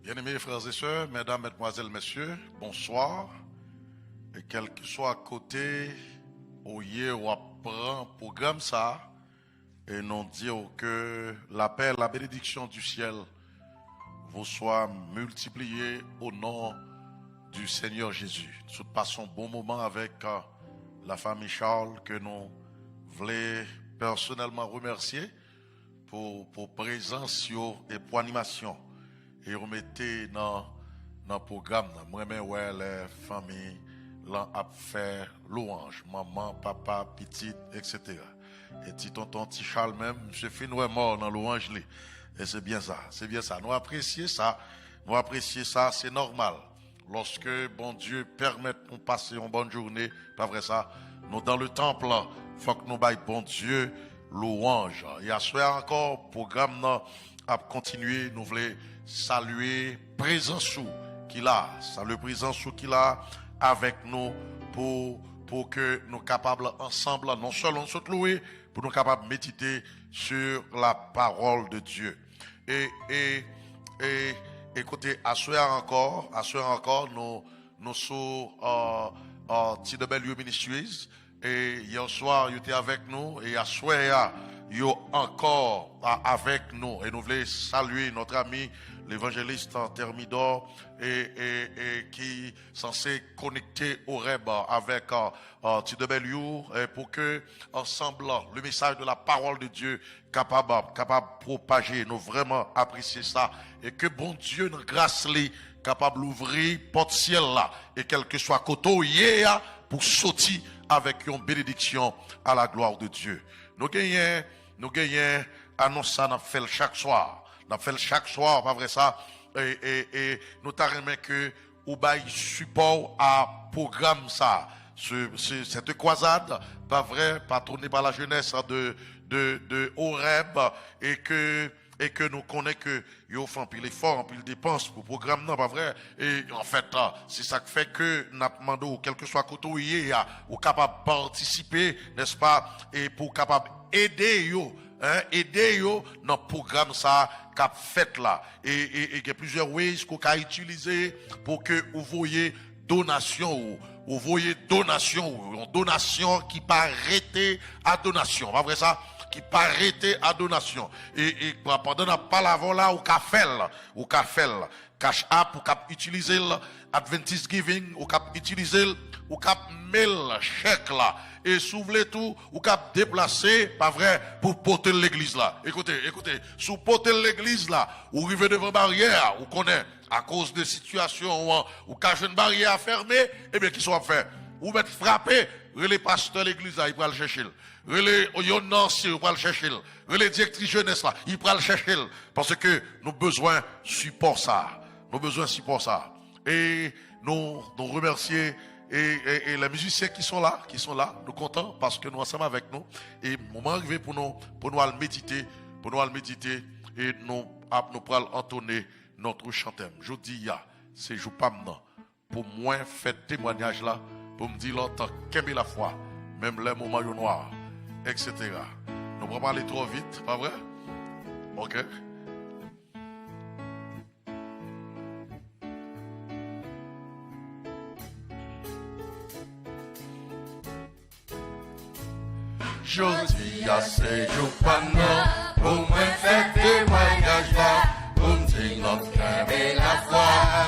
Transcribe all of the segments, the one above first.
Bien-aimés frères et sœurs, mesdames, mesdemoiselles, messieurs, bonsoir. Et quel que soit à côté, ou apprend programme ça, et nous dire que la paix, la bénédiction du ciel vous soit multipliée au nom du Seigneur Jésus. Nous passons un bon moment avec la famille Charles que nous voulons personnellement remercier pour présence et pour animation. Et remettez dans le programme, moi-même, ouais, les familles, là, à faire louange, maman, papa, petite, etc. Et petit tonton, petit Charles même, je finis mort dans louange, et c'est bien ça, c'est bien ça. Nous apprécions ça, c'est normal. Lorsque, bon Dieu, permet de nous passer une bonne journée, pas vrai ça, nous dans le temple, faut que nous baillons, bon Dieu, louange. Et à ce soir encore, programme, à continuer, nous voulons saluer présence qu'il a, saluer présence qu'il a avec nous pour que nous capables ensemble, non seulement se louer, pour nous capables méditer sur la parole de Dieu. Et écoutez, à ce soir encore, nous sommes TW Ministries. Et hier soir, il était avec nous. Et à ce soir, il est encore avec nous. Et nous voulons saluer notre ami, l'évangéliste Thermidor, et qui est censé connecter au REB avec TW, pour que, ensemble, le message de la parole de Dieu capable de propager. Nous vraiment apprécier ça. Et que bon Dieu, notre grâce, capable d'ouvrir porte ciel là. Et quel que soit côté hier, pour sortir avec une bénédiction à la gloire de Dieu. Nous gagnons, annonce ça, nous fait chaque soir. Nous fait chaque soir, pas vrai ça? Et nous t'arrêtons que, ou bail support à programme ça. Cette croisade, pas vrai, patronné par la jeunesse de Horeb, et que nous connaissons que ils font un pile effort, un pile dépense pour le programme, non, pas vrai. Et en fait, c'est ça qui fait que nous demandons, quel que soit côté ou capable de participer, n'est-ce pas, et pour capable aider dans le programme ça qu'a fait là. Et il y a plusieurs ways qu'on peut utiliser pour que vous voyez donation ou voyez donation qui pas arrêter à donation, pas vrai ça? Qui pas arrêter à donation. Et pendant la parole là, ou qu'a fait cash app, ou qu'a utiliser Adventist Giving, ou qu'a utiliser, ou qu'a mail chèque là. Et soulever tout, ou qu'a déplacer, pas vrai, pour porter l'église là. Écoutez, sous porter l'église là, ou arriver devant barrière, ou connaît, à cause de situations où cache une barrière fermée, eh bien, qui sont fait. Ou mettre frappé, les pasteurs de l'église là, ils vont le chercher. Les Nancy, ils vont le chercher. Les directrices jeunesse là, ils vont le chercher. Parce que nous avons besoin de support ça. Et nous remercions et les musiciens qui sont là, nous sommes contents parce que nous ensemble avec nous. Et moment arrivé pour nous méditer, et nous pourrons entonner notre chantème. Je dis, c'est jour pas maintenant. Pour moi, faire témoignage là, pour me dire l'autre, qu'aimer la foi, même les moments noirs, etc. Nous ne pouvons pas aller trop vite, pas vrai? Ok? Jodi a c'est jour pas non, pour moi faire témoignage là, pour me dire notre cœur et la foi,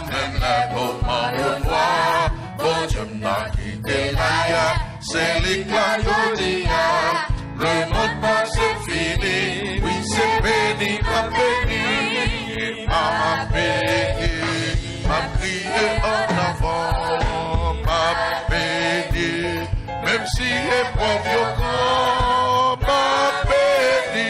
même les moments noirs, bon Dieu m'a quitté là, c'est l'éclat jodi a, le monde passe fini, oui c'est béni, m'a crié en avant, m'a béni, même si épreuve yo grand, m'a béni,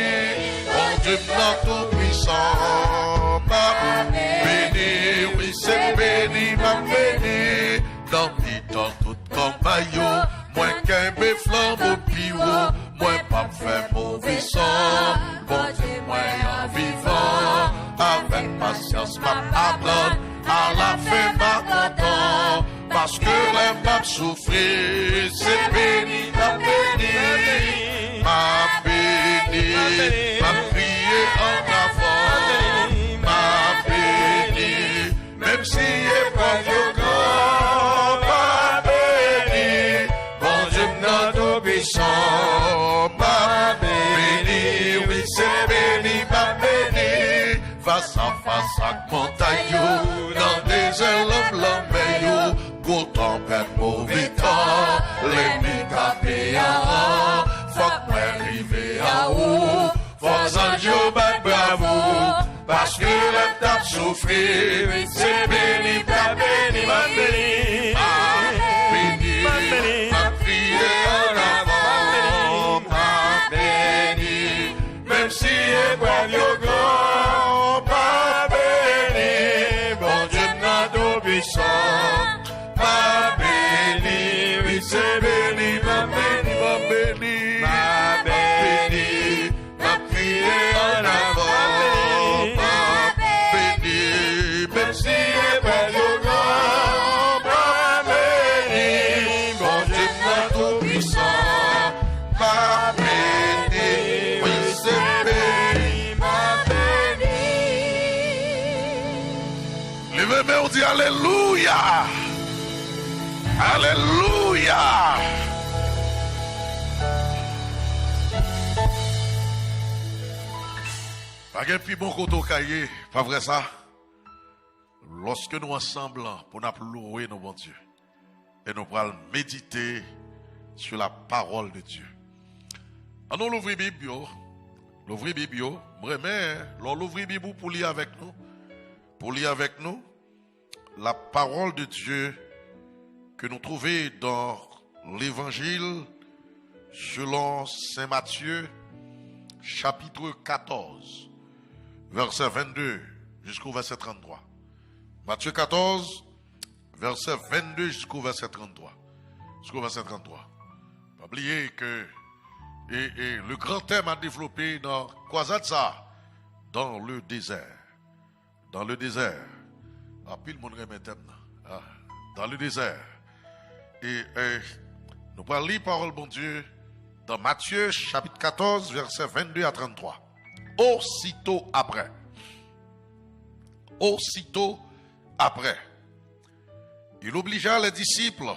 bon Dieu m'a tout puissant, m'a béni, oui c'est béni, m'a béni, dans tout comme maillot, moi qu'un flambeau piou, moi pas fait mauvais sang, bon Dieu moi en vivant, avec patience m'a apprendre, à la fin m'a content, parce que les m'a souffrir, c'est béni, m'a béni, m'a prié en avant, m'a béni, face à montagne, dans des ailes blancs, gros tempête, mauvais temps, l'ennemi capé en rang, faut que moi arrive à haut, faut ange bat bravo, parce que le tape souffrir, c'est béni, pas béni, pas béni, pas béni, pas prier en avant, pas béni, même si est brave yo grand, pas béni, bon Dieu n'a d'obéissant, pas béni, oui c'est béni, pas béni, pas béni, pas béni, pas prier en avant, pas béni, même si est brave yo grand, pas béni, bon Dieu n'a d'obéissant, pas béni, oui c'est béni, pas béni. Levez-moi, on dit Alléluia. Alléluia. Pas de plus bon côté au cahier, pas vrai ça? Lorsque nous ensemble, pour nous louer nos bons Dieu, et nous allons méditer sur la parole de Dieu. Alors, l'ouvrir Bible, l'ouvrir Bible, vraiment, l'ouvrir Bible pour lire avec nous, la parole de Dieu que nous trouvons dans l'évangile selon Saint Matthieu, chapitre 14, verset 22 jusqu'au verset 33. Matthieu 14, verset 22 jusqu'au verset 33. Jusqu'au verset 33. Pas oublier que et le grand thème à développer dans quoi ça? Dans le désert. Dans le désert. Ah, puis le monde remet thème. Dans le désert. Et nous allons lire parole bon Dieu dans Matthieu chapitre 14 verset 22 à 33. Aussitôt après, il obligea les disciples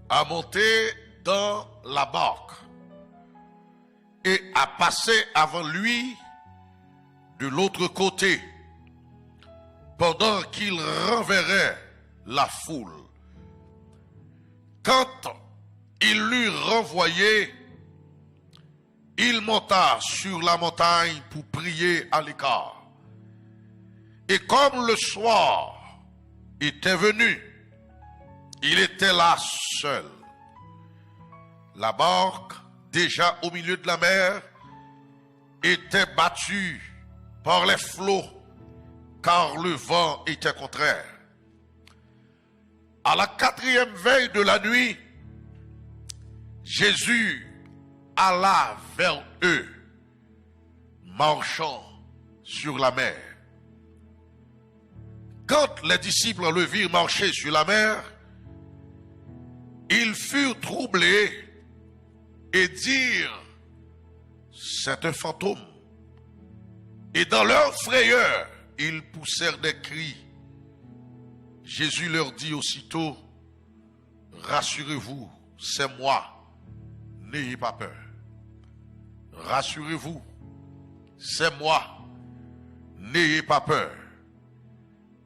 à monter dans la barque et à passer avant lui de l'autre côté pendant qu'il renverrait la foule. Quand il l'eut renvoyé, il monta sur la montagne pour prier à l'écart. Et comme le soir était venu, il était là seul. La barque, déjà au milieu de la mer, était battue par les flots, car le vent était contraire. À la 4e veille de la nuit, Jésus alla vers eux, marchant sur la mer. Quand les disciples le virent marcher sur la mer, ils furent troublés et dirent, c'est un fantôme. Et dans leur frayeur, ils poussèrent des cris. Jésus leur dit aussitôt, rassurez-vous, c'est moi, n'ayez pas peur. Rassurez-vous, c'est moi, n'ayez pas peur.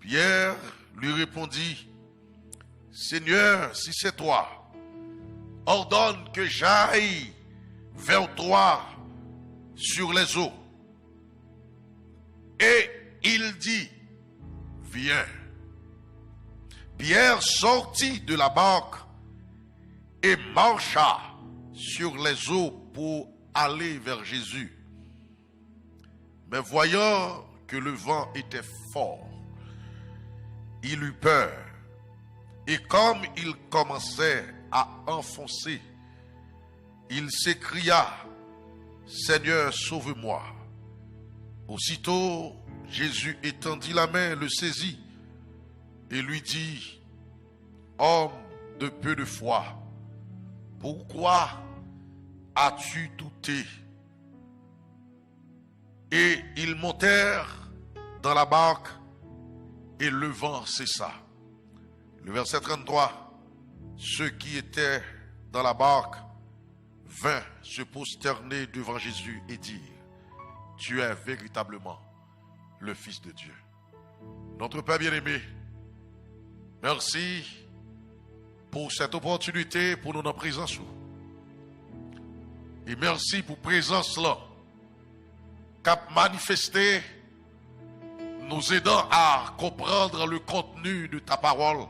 Pierre lui répondit, Seigneur, si c'est toi, ordonne que j'aille vers toi sur les eaux. Et il dit, viens. Pierre sortit de la barque et marcha sur les eaux pour aller vers Jésus. Mais voyant que le vent était fort, il eut peur. Et comme il commençait à enfoncer, il s'écria, Seigneur, sauve-moi. Aussitôt, Jésus étendit la main, le saisit et lui dit, homme de peu de foi, pourquoi as-tu douté? Et ils montèrent dans la barque et le vent cessa. Le verset 33, ceux qui étaient dans la barque vinrent se prosterner devant Jésus et dire, tu es véritablement le Fils de Dieu. Notre Père bien-aimé, merci pour cette opportunité pour nous dans la présence. Et merci pour la présence là, qu'a manifesté, nous aidant à comprendre le contenu de ta parole.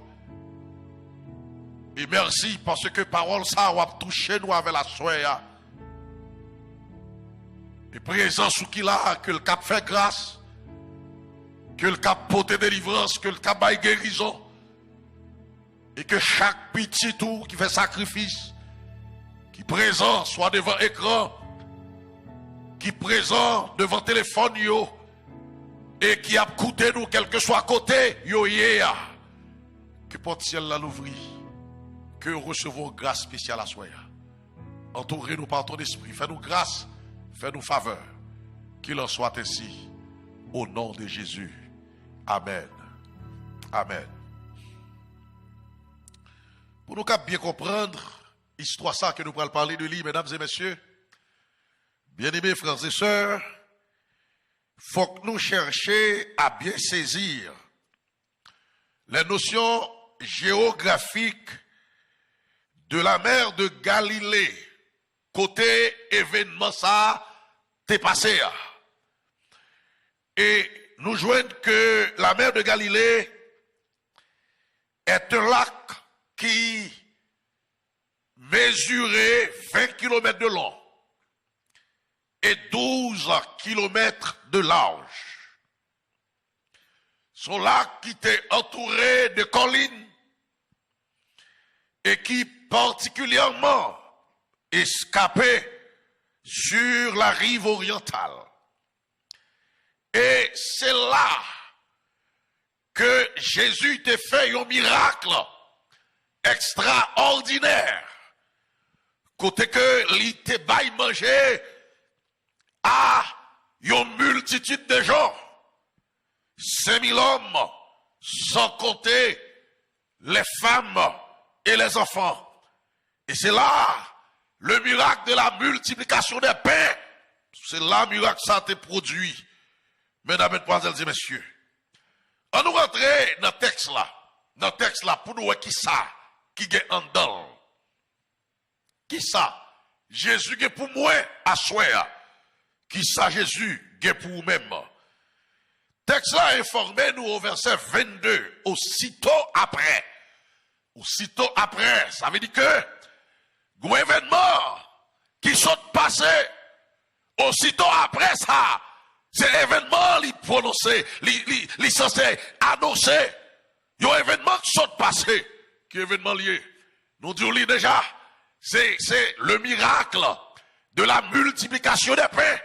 Et merci parce que parole ça va toucher nous avec la soie. Et présence ou qu'il a, que le cap fait grâce, que le cap porte délivrance, que le cap baille guérison. Et que chaque petit tour qui fait sacrifice, qui présent soit devant écran, qui présent devant téléphone yo, et qui a coûté nous quel que soit côté yo ya, que porte ciel là l'ouvrir, que recevons grâce spéciale à soi. Entourez-nous par ton esprit, fais-nous grâce, fais-nous faveur, qu'il en soit ainsi, au nom de Jésus. Amen. Amen. Pour nous bien comprendre l'histoire ça que nous pourrons parler de lui, mesdames et messieurs, bien-aimés frères et sœurs, faut que nous cherchions à bien saisir les notions géographiques de la mer de Galilée, côté événement ça t'est passé. Et nous joignons que la mer de Galilée est un lac qui mesurait 20 km de long et 12 km de large. Son lac qui était entouré de collines et qui particulièrement escapait sur la rive orientale. Et c'est là que Jésus t'a fait un miracle extraordinaire. Côté que il t'a bail manger à une multitude de gens. 5000 hommes, sans compter les femmes et les enfants. Et c'est là le miracle de la multiplication des pains. C'est là le miracle que ça a été produit. Mesdames, mesdemoiselles et messieurs. On nous rentrer dans le texte là. Dans le texte là, pour nous voir qui ça, qui est en dedans. Qui ça? Jésus est pour moi à soi. Qui ça Jésus est pour vous-même. Texte là informé nous au verset 22. Aussitôt après. Aussitôt après. Ça veut dire que un événement qui sont passés. Aussitôt après ça. C'est événement li prononcé, li censé annoncer. Il y a un événement qui sont passés. Qui est événement lié? Nous disons déjà. C'est le miracle de la multiplication des pains.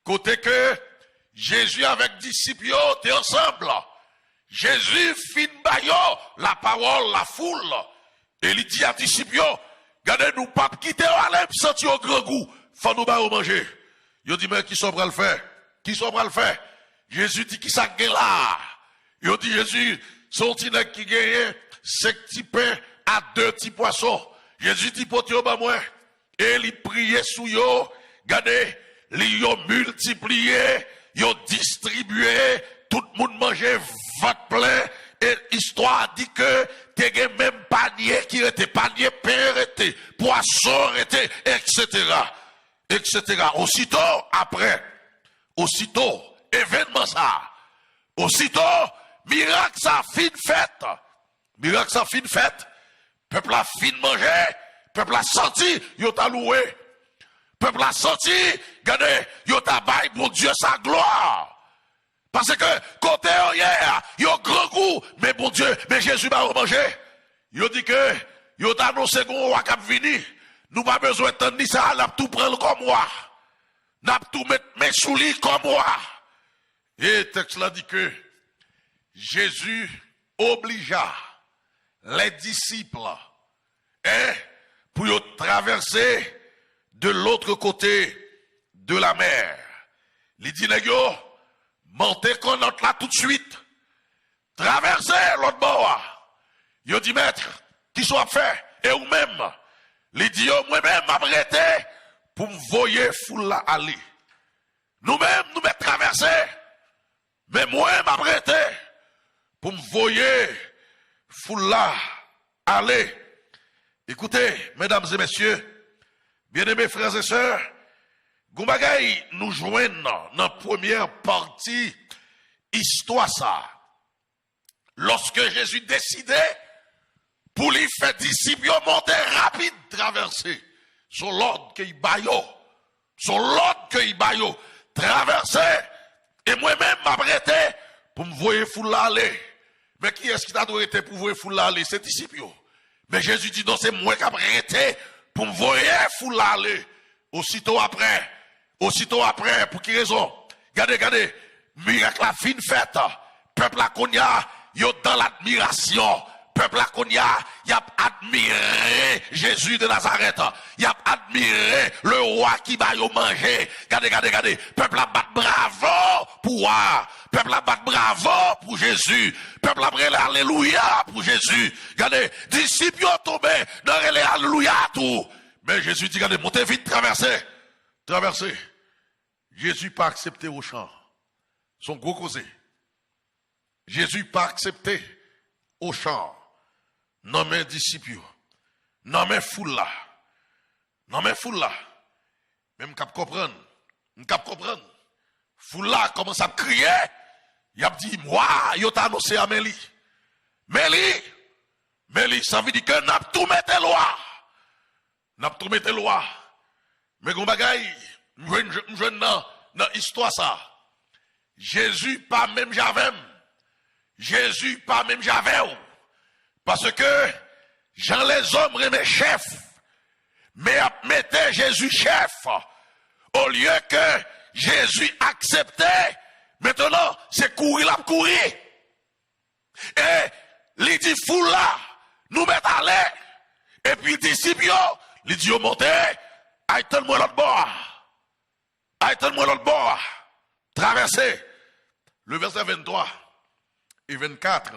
Côté que Jésus avec disciples étaient ensemble. Jésus fin bayo la parole, la foule. Et il dit à disciples, regardez nous pas quitter aller sentir au grand goût. Faut nous ba manger. Il dit mais qui sont le faire? Qui sont le faire? Jésus dit qui ça gagne là? Il dit Jésus son petit nèg qui gagne 5 petits pains à 2 petits poissons. Jésus dit pour toi moi et il priait sous yo, regardez, il yo multiplié, yo distribué, tout le monde mangeait votre plein et l'histoire dit que t'es même panier qui était panier pain était, poisson était etc. Aussitôt après, aussitôt événement ça, aussitôt miracle ça fin fête. Miracle ça fin fête. Peuple a fin manger, peuple a senti, yo t'a loué. Peuple a senti, regardez, yo t'a bail pour Dieu sa gloire. Parce que côté hier, yo grand goût, mais bon Dieu, mais Jésus va manger. Yo dit que yo t'a annoncé qu'on va cap venir. Nous pas besoin de ni ça, n'a tout prendre comme moi. N'a tout mettre mes souliers comme moi. Et le texte là dit que Jésus obligea les disciples pour traverser de l'autre côté de la mer. Il dit, montez qu'on entre là tout de suite. Traversez l'autre bord. Il dit, maître, qui soit fait, et ou même. Il dit, moi-même, m'arrêter pour me voyer foule là aller. Nous-mêmes, nous mettons traverser. Mais moi, m'apprêté pour me voyer foule là, aller. Écoutez, mesdames et messieurs, bien-aimés frères et sœurs, Goumagay nous joignent dans la première partie, histoire ça. Lorsque Jésus décidait pour lui faire disciples monter rapide traverser, son l'ordre qu'il baillot, traverser, et moi-même m'apprêtais pour me voir foule là aller. Mais qui est-ce qui t'a arrêté pour voir foule là aller? C'est disciples. Mais Jésus dit non, c'est moi qui arrêté pour me voir foule là aller. Aussitôt après, pour qui raison? Regardez, miracle la fin fête. Peuple la konya, yo dans l'admiration. Peuple la konya, y a admiré Jésus de Nazareth. Y a admiré le roi qui va yo manger. Regardez. Peuple la bat bravo pour roi. Peuple la bat bravo pour Jésus. Peuple la brûlé alléluia pour Jésus. Regardez, disciples tombés dans les alléluia tout. Mais Jésus dit, regardez, montez vite, traversez. Jésus pas accepté au champ. Son gros causé. Jésus pas accepté au champ. Non mais disciples. Non mais foule là. Même cap comprendre. Foule là commence à crier. Il a dit, moi, il t'a annoncé à Mélie, ça veut dire que n'a tout mettre loi. Mais gon bagay, m'joine dans histoire ça. Jésus pas même Javel. Parce que Jean les hommes remet chef. Mais mettez Jésus chef. Au lieu que Jésus acceptait, maintenant c'est courir. Et il dit foule là, nous mettons à l'air. Et puis il dit disciples, il dit montez, aïe-moi l'autre bord. Traversez. Le verset 23 et 24.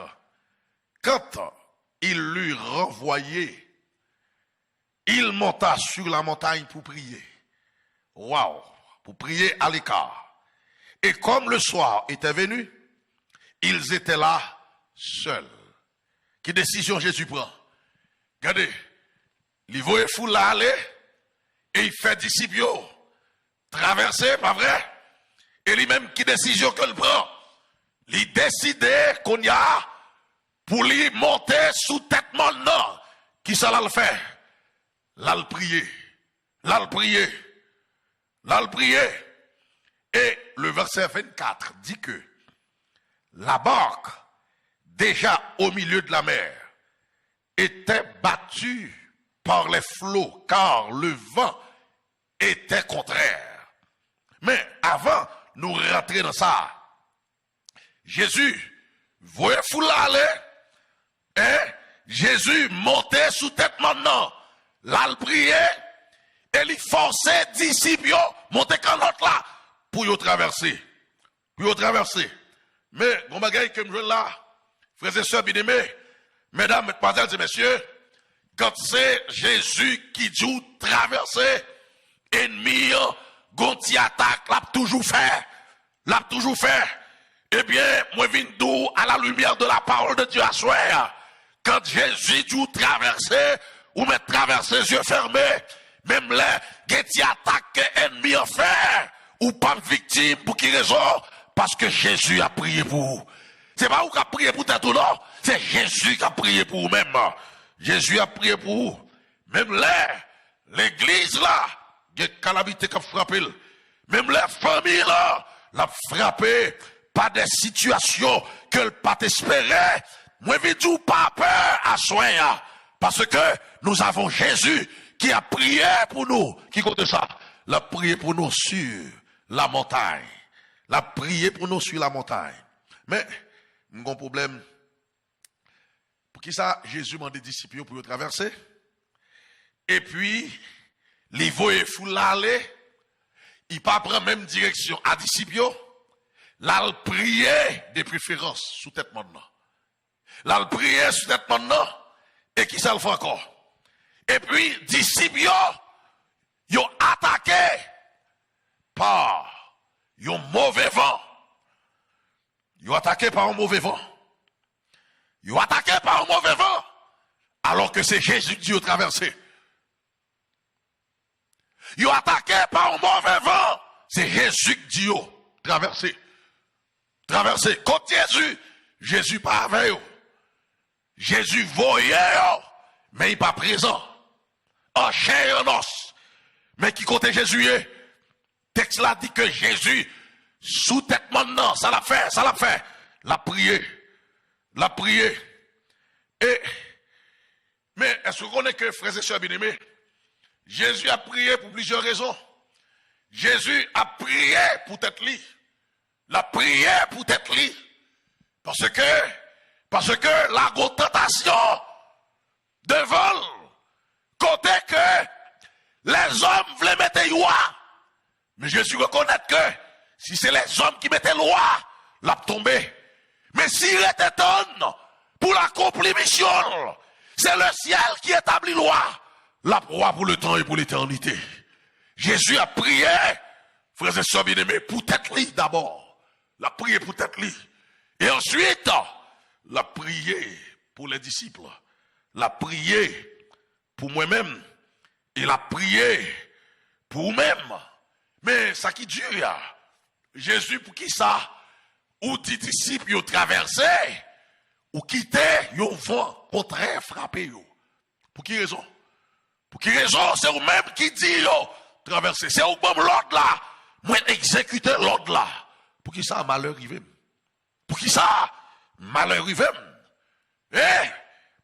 Quand il l'eut renvoyé, il monta sur la montagne pour prier. Waouh! Pour prier à l'écart. Et comme le soir était venu, ils étaient là seuls. Quelle décision Jésus prend? Regardez, il voit foule là aller et il fait disciples traverser, pas vrai? Et lui-même, qui décision qu'il prend? Il décide qu'on y a pour lui monter sous tête maintenant. Qui ça l'a le fait? Là le prier. Et le verset 24 dit que la barque, déjà au milieu de la mer, était battue par les flots, car le vent était contraire. Mais avant nous rentrer dans ça, Jésus voyait foule aller, et Jésus montait sous tête maintenant. Là, il priait, et il forçait disciples monter quand l'autre là, pour y traverser. Mais, bon bagay que je là, frères et sœurs bien-aimés, mesdames, mesdemoiselles et messieurs, quand c'est Jésus qui dit traverser, ennemi, gonti attaque, l'a toujours fait. Eh bien, moi, je viens d'où à la lumière de la parole de Dieu à soir. Quand Jésus dit traverser, ou mettre traverser les yeux fermés, même les gonti attaque, ennemi en fait, ou pas victime, pour qui raison? Parce que Jésus a prié pour vous. C'est pas vous qui a prié pour tête ou non, c'est Jésus qui a prié pour vous même. Jésus a prié pour vous. Même l'église là, il y a des calamités qui ont frappé. Même les familles là, l'a frappé par des situations qu'elle pas espérer. Moi, je dis pas peur à soin. Parce que nous avons Jésus qui a prié pour nous. Qui compte ça? L'a prié pour nous sur la montagne. L'a prié pour nous sur la montagne. Mais, nous avons un problème. Pour qui ça, Jésus m'a des disciples pour traverser. Et puis, les voyez foule aller. Il pas prend même direction à disciples. Là, il priait de préférence sous tête maintenant. Là, il priait sous tête maintenant. Et qui ça le fait encore? Et puis, disciples, ils ont attaqué par un mauvais vent. Ils ont attaqué par un mauvais vent. Ils ont attaqué par un mauvais vent. Alors que c'est Jésus qui a traversé. Ils ont attaqué par un mauvais vent. C'est Jésus qui a traversé. Traversé. Contre Jésus, Jésus pas avec eux. Jésus voyait, mais il n'est pas présent. En chair et en os. Mais qui côté Jésus est? Texte là dit que Jésus, sous tête maintenant, ça l'a fait. L'a prié. Mais est-ce qu'on est que, frères et sœurs bien-aimés, Jésus a prié pour plusieurs raisons. Jésus a prié pour tête li. La prière pour tête li. Parce que la grosse tentation de vol, côté que les hommes voulaient mettre loi. Mais Jésus reconnaît que si c'est les hommes qui mettaient loi, l'a tombé. Mais s'il était donné pour l'accomplir mission, c'est le ciel qui établit loi. La loi pour le temps et pour l'éternité. Jésus a prié, frères et sœurs bien-aimés, pour tête li d'abord. La prié pour tête li. Et ensuite, la prié pour les disciples. La prié pour moi-même. Et la prié pour vous-même. Mais ça qui dure, Jésus pour qui ça? Ou des disciples ont traversé, ou quitté, ils ont vent contraire frappé. Pour qui raison? Pour qui raison? C'est vous-même qui dit traverser. C'est vous-même l'ordre là. Moi exécuter l'ordre là. Pour qui ça malheur arrive? Pour qui ça malheur arrive?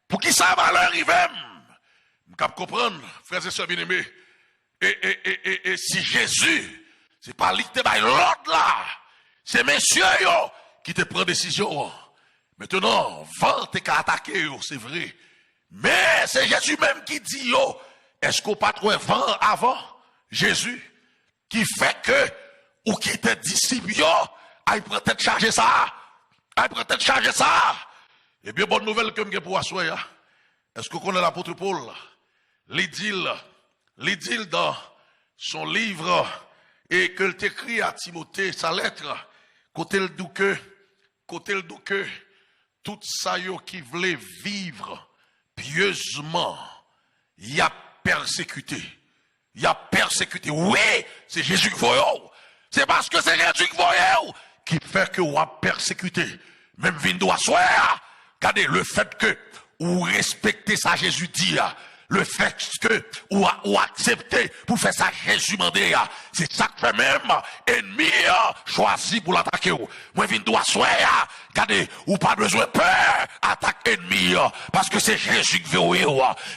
Pour qui ça malheur arrive? Je peux comprendre, frères et sœurs bien-aimés. Et si Jésus, c'est pas lui qui te baille l'ordre là, c'est messieurs qui te prend décision. Maintenant, vent t'es qu'à attaquer, c'est vrai. Mais c'est Jésus même qui dit, est-ce qu'on pas trouvé vent avant Jésus, qui fait que, ou qui te disciple, il peut être charger ça. Eh bien, bonne nouvelle que je pour asseoir. Est-ce qu'on connaît l'apôtre Paul? L'Idylle dans son livre, et que t'écrit à Timothée, sa lettre, côté le douque, tout ça qui voulait vivre pieusement, il a persécuté. Oui, c'est Jésus qui voyait. C'est parce que c'est Jésus qui voyait qui fait que vous a persécuté. Même Vindo à soi, regardez le fait que vous respectez ça Jésus dit, le fait que vous acceptez pour faire ça Jésus mandé, c'est ça que fait même ennemi choisi pour l'attaquer. Moi Vindo à soi, regardez, ou pas besoin de peur attaque ennemi parce que c'est Jésus qui voyait.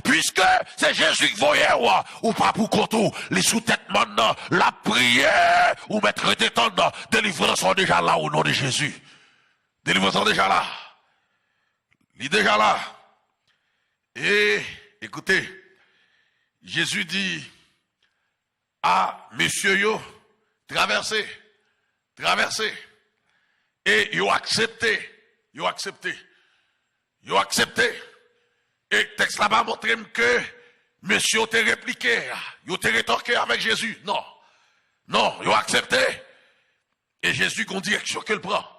Puisque c'est Jésus qui voyait, ou pas pour contour les sous-têtes maintenant, la prière ou mettre détendre, délivrance sont déjà là au nom de Jésus. Délivrance sont déjà là. Il est déjà là. Et écoutez, Jésus dit à monsieur traversez. Et ils ont accepté. Et le texte là-bas montre que monsieur t'a répliqué, il t'a rétorqué avec Jésus. Non, ils ont accepté. Et Jésus, qu'on direction qu'il prend.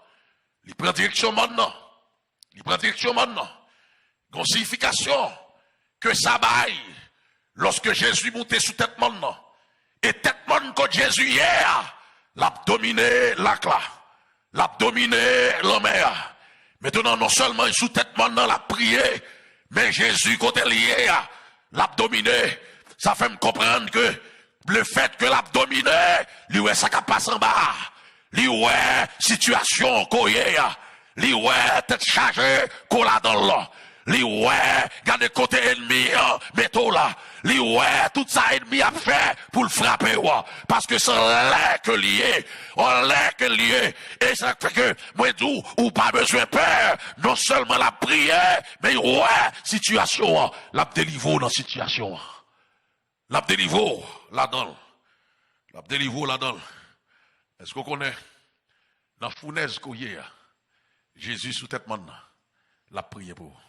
Il prend direction maintenant. Une signification que ça baille lorsque Jésus montait sous tête maintenant. Et tête maintenant quand Jésus hier, l'a dominé l'acla, l'a dominé la mer. Maintenant, non seulement il sous tête maintenant l'a prié, mais Jésus côté lié, l'a dominé. Ça fait me comprendre que le fait que l'a dominé, lui ouais ça qui passe en bas. Lui ouais situation koye, lui ouais tête chargée qu'on la dans là. Lui ouais garde côté ennemi métaux là. Lui ouais tout ça ennemi a fait pour le frapper parce que c'est là que lié, et ça fait que moi d'où ou pas besoin peur, non seulement la prière mais ouais situation la délivre dans situation. La délivre là-dedans. Est-ce qu'on connaît dans fournaise qu'on y a Jésus sous tête maintenant la prière pour.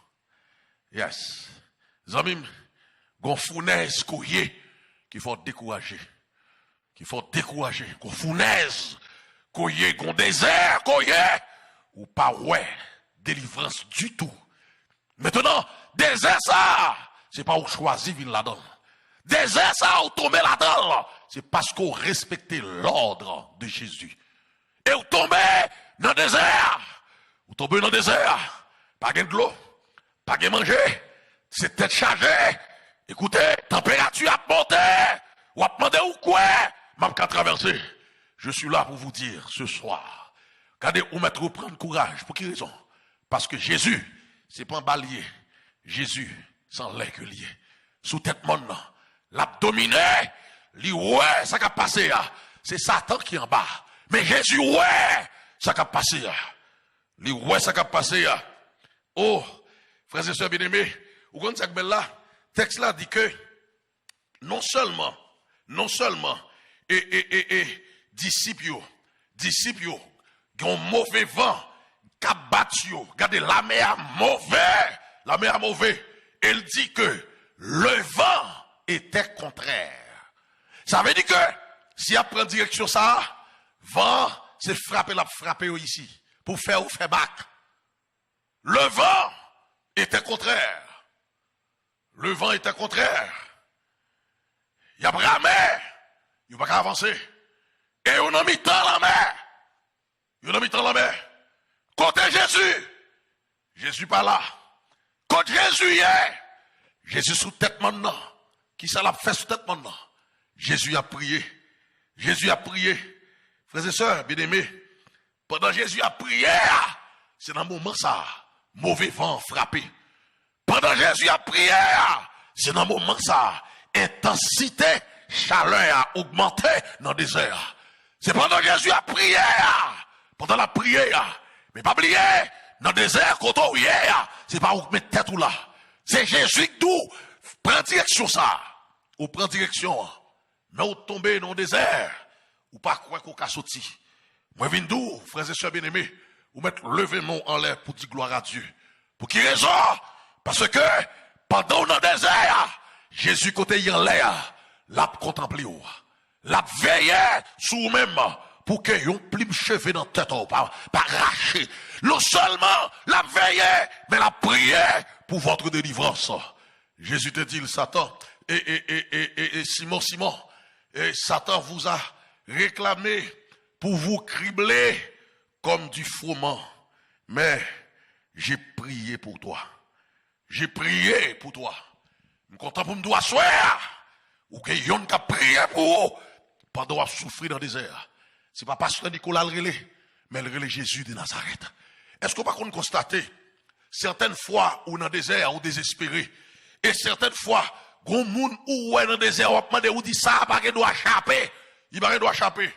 Yes. Zamim, gon fournaise qu'on y a qu'il faut décourager. Gon fournaise qu'on y a, gon désert qu'on y a ou pas ouais, délivrance du tout. Maintenant, désert ça, c'est pas où choisir vin là-dedans. Désert ça, ou tomber là-dedans, c'est parce qu'on respectait l'ordre de Jésus. Et vous tombez dans le désert. Vous tombez dans le désert. Pas de l'eau, pas de manger. C'est tête chargée. Écoutez, température a monté. Ou a demandé où quoi? M'a qu'à traverser. Je suis là pour vous dire ce soir. Regardez, où mettre prendre courage. Pour quelle raison? Parce que Jésus, c'est pas un balier. Jésus, sans l'est que lié. Sous tête monde, l'a dominé. Lui, ouais, ça qui a passé. C'est Satan qui est en bas. Mais Jésus, ouais, ça qui a passé. Lui, ouais, ça qui a passé. Oh, frères et sœurs bien-aimés, vous comprenez ça que là, texte là dit que non seulement, disciples, qui ont mauvais vent, qui a battu, regardez, la mer mauvais, elle dit que le vent était contraire. Ça veut dire que, si elle prend direction ça, vent, c'est frapper ici, pour faire ou faire bac. Le vent était contraire. Le vent était contraire. Il y a bramé, il n'y a pas qu'à avancer. Et on a mis tant la mer. Côté Jésus, Jésus pas là. Côté Jésus est, Jésus sous tête maintenant. Qui ça l'a fait sous tête maintenant? Jésus a prié. Frères et sœurs, bien-aimés, pendant Jésus a prié, c'est dans le moment ça, mauvais vent frappé. Pendant Jésus a prié, c'est dans le moment ça, intensité, chaleur a augmenté dans le désert. C'est pendant Jésus a prié, pendant la prière, mais pas oublier, dans le désert, quand on y est, c'est pas où mettre tête ou là. C'est Jésus qui nous prend direction ça. Ou prend direction, mais ou tomber dans le désert, ou pas croire qu'on a sorti. Moi, je viens d'où, frères et sœurs bien-aimés, ou mettre lever mon en l'air pour dire gloire à Dieu. Pour qui raison? Parce que, pendant le désert, Jésus côté en l'air, l'a contemplé, l'a veillé sous même, pour que yon plim cheveux dans tête, pas arraché. Non seulement l'a veillé, mais l'a prié pour votre délivrance. Jésus te dit, Satan, et Simon, et Satan vous a réclamé pour vous cribler comme du froment. Mais j'ai prié pour toi. Je suis content pour me doit soir. Ou que yon ka prié pour pendant à souffrir dans le désert. C'est pas pasteur Nicolas le relais, mais le relais Jésus de Nazareth. Est-ce qu'on va constater certaines fois où dans le désert, ou désespéré, et certaines fois, gros moun ou dans le désert, on demande ou dit ça, pas doit échapper. Il va doit échapper.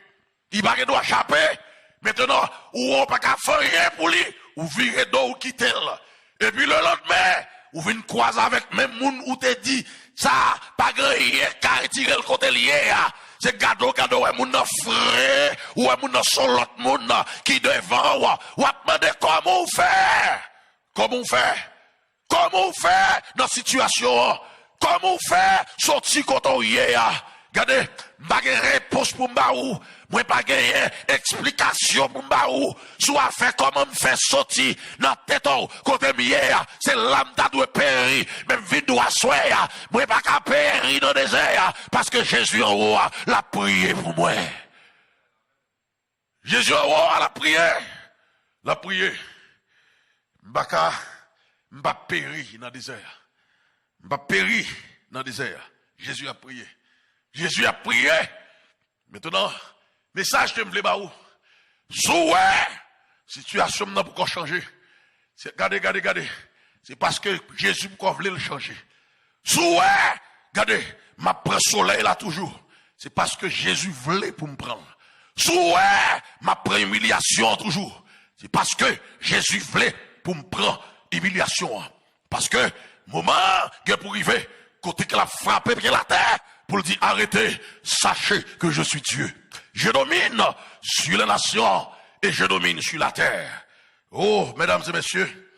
Maintenant, ou on pas qu'à faire rien pour lui, ou virer d'eau ou quitter là. Et puis le lendemain, ou vient croiser avec même moun ou te dit, ça, pas grand rien, car tirer le côté lié, c'est gado, ouais, moun nan frère, ou moun nan son l'autre moun qui devant, ou demande comment on fait dans situation, comment on fait sortir quand on y est, regardez, pas de réponse pour m'baou, moi pas de explication pour m'baou, soit fait comment me fait sortir dans tête côté mière, c'est l'âme ta doit périr, même vie doit soir, moi pas qu'à périr dans le désert, parce que Jésus en haut l'a prié pour moi. Jésus en haut l'a prié. M'ba périr dans le désert. Jésus a prié. Maintenant, message que je voulais baou. Souhait, situation n'a pas changer. Regardez. C'est parce que Jésus voulait le changer. Souhait, regardez, ma prend soleil là toujours. C'est parce que Jésus voulait pour me prendre. Souhait, ma prend humiliation toujours. C'est parce que Jésus voulait pour me prendre humiliation. Parce que, moment, que pour arriver, côté qu'elle a frappé puis la terre, pour le dire, arrêtez, sachez que je suis Dieu. Je domine sur les nations et je domine sur la terre. Oh, mesdames et messieurs,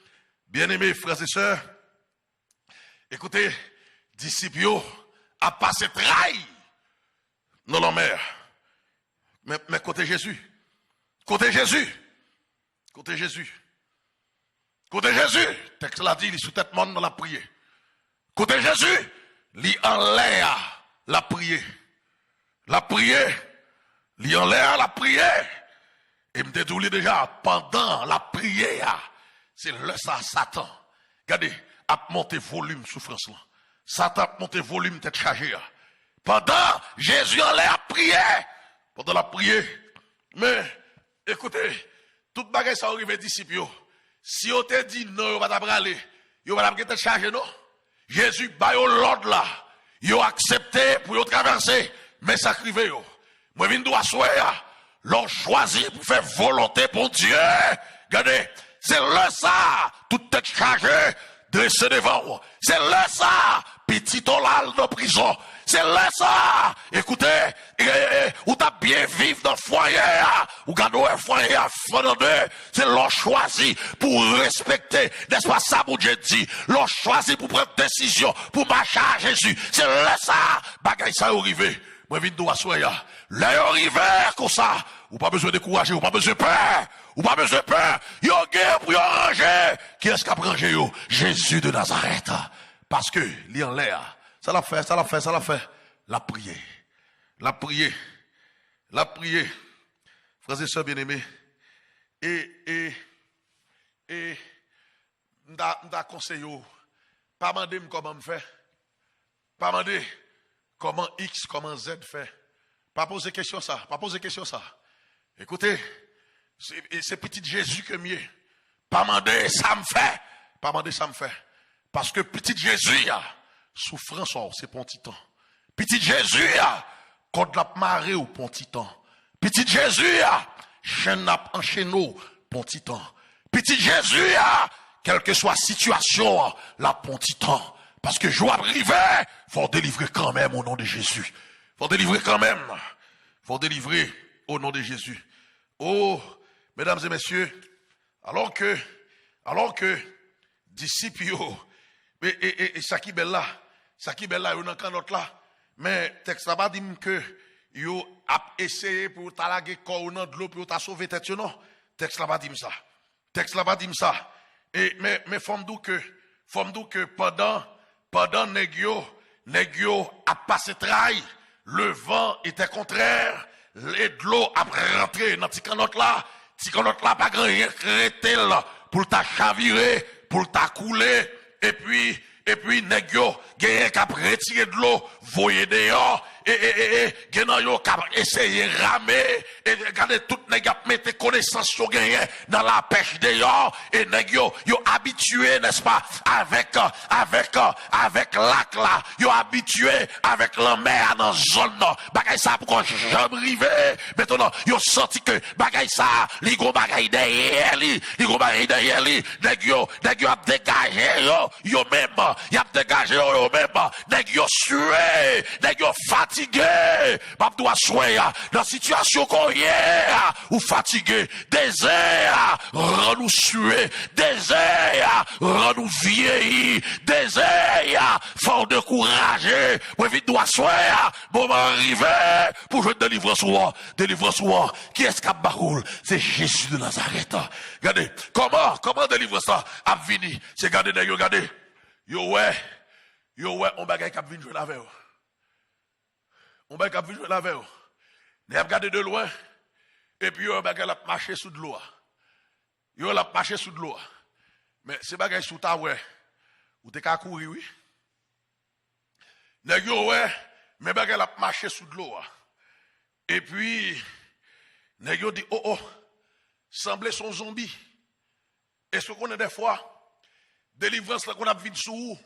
bien-aimés frères et sœurs, écoutez, disciples a passé trahi dans la mer. Mais côté Jésus, Côté Jésus. Côté Jésus, texte l'a dit, il est sous tête monde dans la prière. Côté Jésus, il en l'air la prière. La prière, il en l'air la prière. Et me dédoulé déjà, pendant la prière, c'est là ça, Satan. Regardez, a monté volume souffrance là. Satan a monté volume tête chargée. Pendant Jésus en l'air prière. Pendant la prière. Mais, écoutez, toute bagaille ça arrive disciples. Si on te dit non, on va t'abraler. On va te charger, non? Jésus, bah, l'ordre là. Ils accepté pour traverser. Mais ça crive, moi, je dois soir. L'on choisit pour faire volonté pour Dieu. Regardez, c'est là ça. Toute tête chargée, dressée devant. C'est là ça. Petit olal de prison. C'est là ça. Écoutez, ou t'as bien vivre dans le foyer, ou gardez un foyer à fondre. C'est l'on choisi pour respecter, n'est-ce pas ça, mon Dieu dit. L'on choisi pour prendre décision, pour marcher à Jésus. C'est là ça. Bagaille ça arrivé. Moi, je dois soyer. Là, arrivé comme ça. Ou pas besoin de décourager, ou pas besoin de peur. Ou pas besoin de peur. Yo guerre pour y arranger. Qui est-ce qui a rangé yo? Jésus de Nazareth. Parce que, li en l'air. Ça l'a fait. La prière. La prière. La prière. Frères et sœurs bien-aimés. Et, m'da conseillé, pas demander comment me faire. Pas demander comment X, comment Z fait. Pas poser question ça. Écoutez, c'est petit Jésus que mieux. Pas demander ça me fait. Pas demander ça me fait. Parce que petit Jésus, souffrance, c'est pour un petit temps. Petit Jésus, quand la marée ou pour un petit temps. Petit Jésus, chaîne enchaîné pour un petit temps. Petit Jésus, quelle que soit la situation, là pour un petit temps. Parce que je dois arriver, faut délivrer quand même au nom de Jésus. Faut délivrer quand même. Faut délivrer au nom de Jésus. Oh, mesdames et messieurs, alors que, disciples, et ça qui est là, yon nan kan lot là, mais texte là pas dit que yo a essayé pour talaguer corps dans de l'eau pour ta sauver tête non. Texte là pas dit ça. Et mais femme dou que pendant nèg yo a passé trail, le vent était contraire, de l'eau a rentré dans ti canot là pas grand rien crétel pour ta chavirer, pour ta couler et puis nèg yo gagné k'ap retirer de l'eau voyer dehors et genan yo k'ap essayer ramer et regardez tout nèg ap mette connaissance yo gagné dans la pêche dehors et nèg yo habitué n'est-ce pas avec lac là yo habitué avec la mer dans zone là bagay ça pour jamais river maintenant yo senti que bagay ça li go bagay derrière li nèg yo a dégagé yo même y a dégagé yo même nèg yo sué nèg yo fatigué pas doit soué dans situation qu'on y est ou fatigué désert rend nous sué désert rend nous vieilli désert fort de courage pour vite doit soué bon arriver pour jouer délivrance qui est-ce qui a baroul c'est Jésus de Nazareth. Regardez comment délivrer ça a vini c'est regardez yo ouais on bagay k'ap vinn jouer la veille. On bagay k'ap vinn jouer la veille. N'a regardé de loin et puis yo bagay l'a marcher sous de l'eau. Yo l'a marcher sous de l'eau. Mais c'est bagay sous ta ouais. Ou t'es ka courir oui. Nèg yo ouais, mais bagay l'a marcher sous de l'eau. Et puis nèg yo dit oh semblait son zombie. Est-ce qu'on est des fois délivrance là qu'on a vinn sous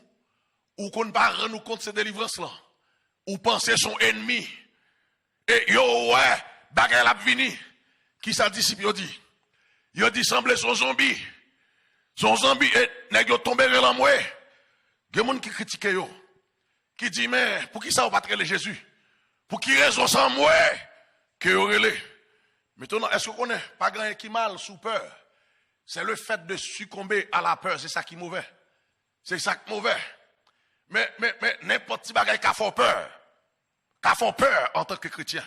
ou qu'on ne pas rendre compte ces délivrances là ou penser son ennemi et yo ouais bagay la vini qui ça disciple yo dit semblait son zombie et nèg yo tomber dans moi gen moun qui critique yo qui dit mais pour qui ça on pas traiter Jésus pour qui raison sans moi que yo relé maintenant est-ce qu'on connaît pas grand qui mal sous peur c'est le fait de succomber à la peur c'est ça qui est mauvais mais n'importe qui bagaille qu'a fait peur en tant que chrétien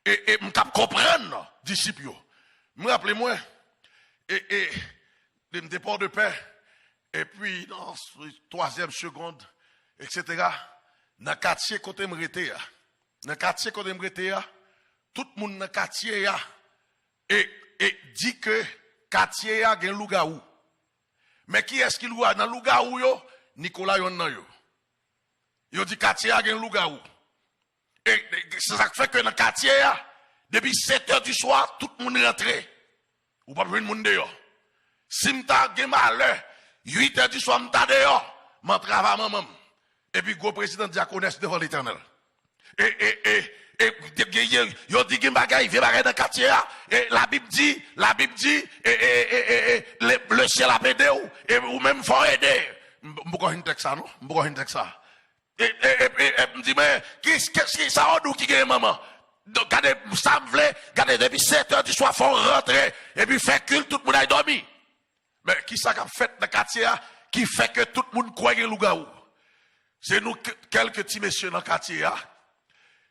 et m'tap comprendre disciples me rappelez-moi et me départ de paix. Et puis, dans la troisième seconde, etc., dans le quartier côté m'rete, dans le quartier côté m'rete, tout le monde dans le quartier, et dit que quartier a un loup-garou. Mais qui est-ce qui loue dans loup-garou yo? Nicolas yon nan yo. Yo dit quartier a un loup-garou. Et c'est ça qui fait que dans le quartier, depuis 7 heures du soir, tout le monde rentre. Ou pas besoin de monde dehors. Si m'ta gen malheur, 8 heures du soir, m'ta dehors, m'en travaille maman. Et puis, gros président diaconesse devant l'éternel. Et, yo dit gen bagay, vieux bagay dans le quartier, et la Bible dit, le ciel a aidé ou même faut aider. M'boko hin tek ça, non? M'boko hin tek ça. Et me dit, mais, qu'est-ce que ça ou qui gagne maman? Donc, regardez, ça me voulait, regardez, depuis 7 heures du soir, faut rentrer, et puis faire culte, tout le monde a dormi. Mais qui ça qu'a fait dans le quartier, qui fait que tout le monde croit que loup-garou? C'est nous, quelques petits messieurs dans le quartier,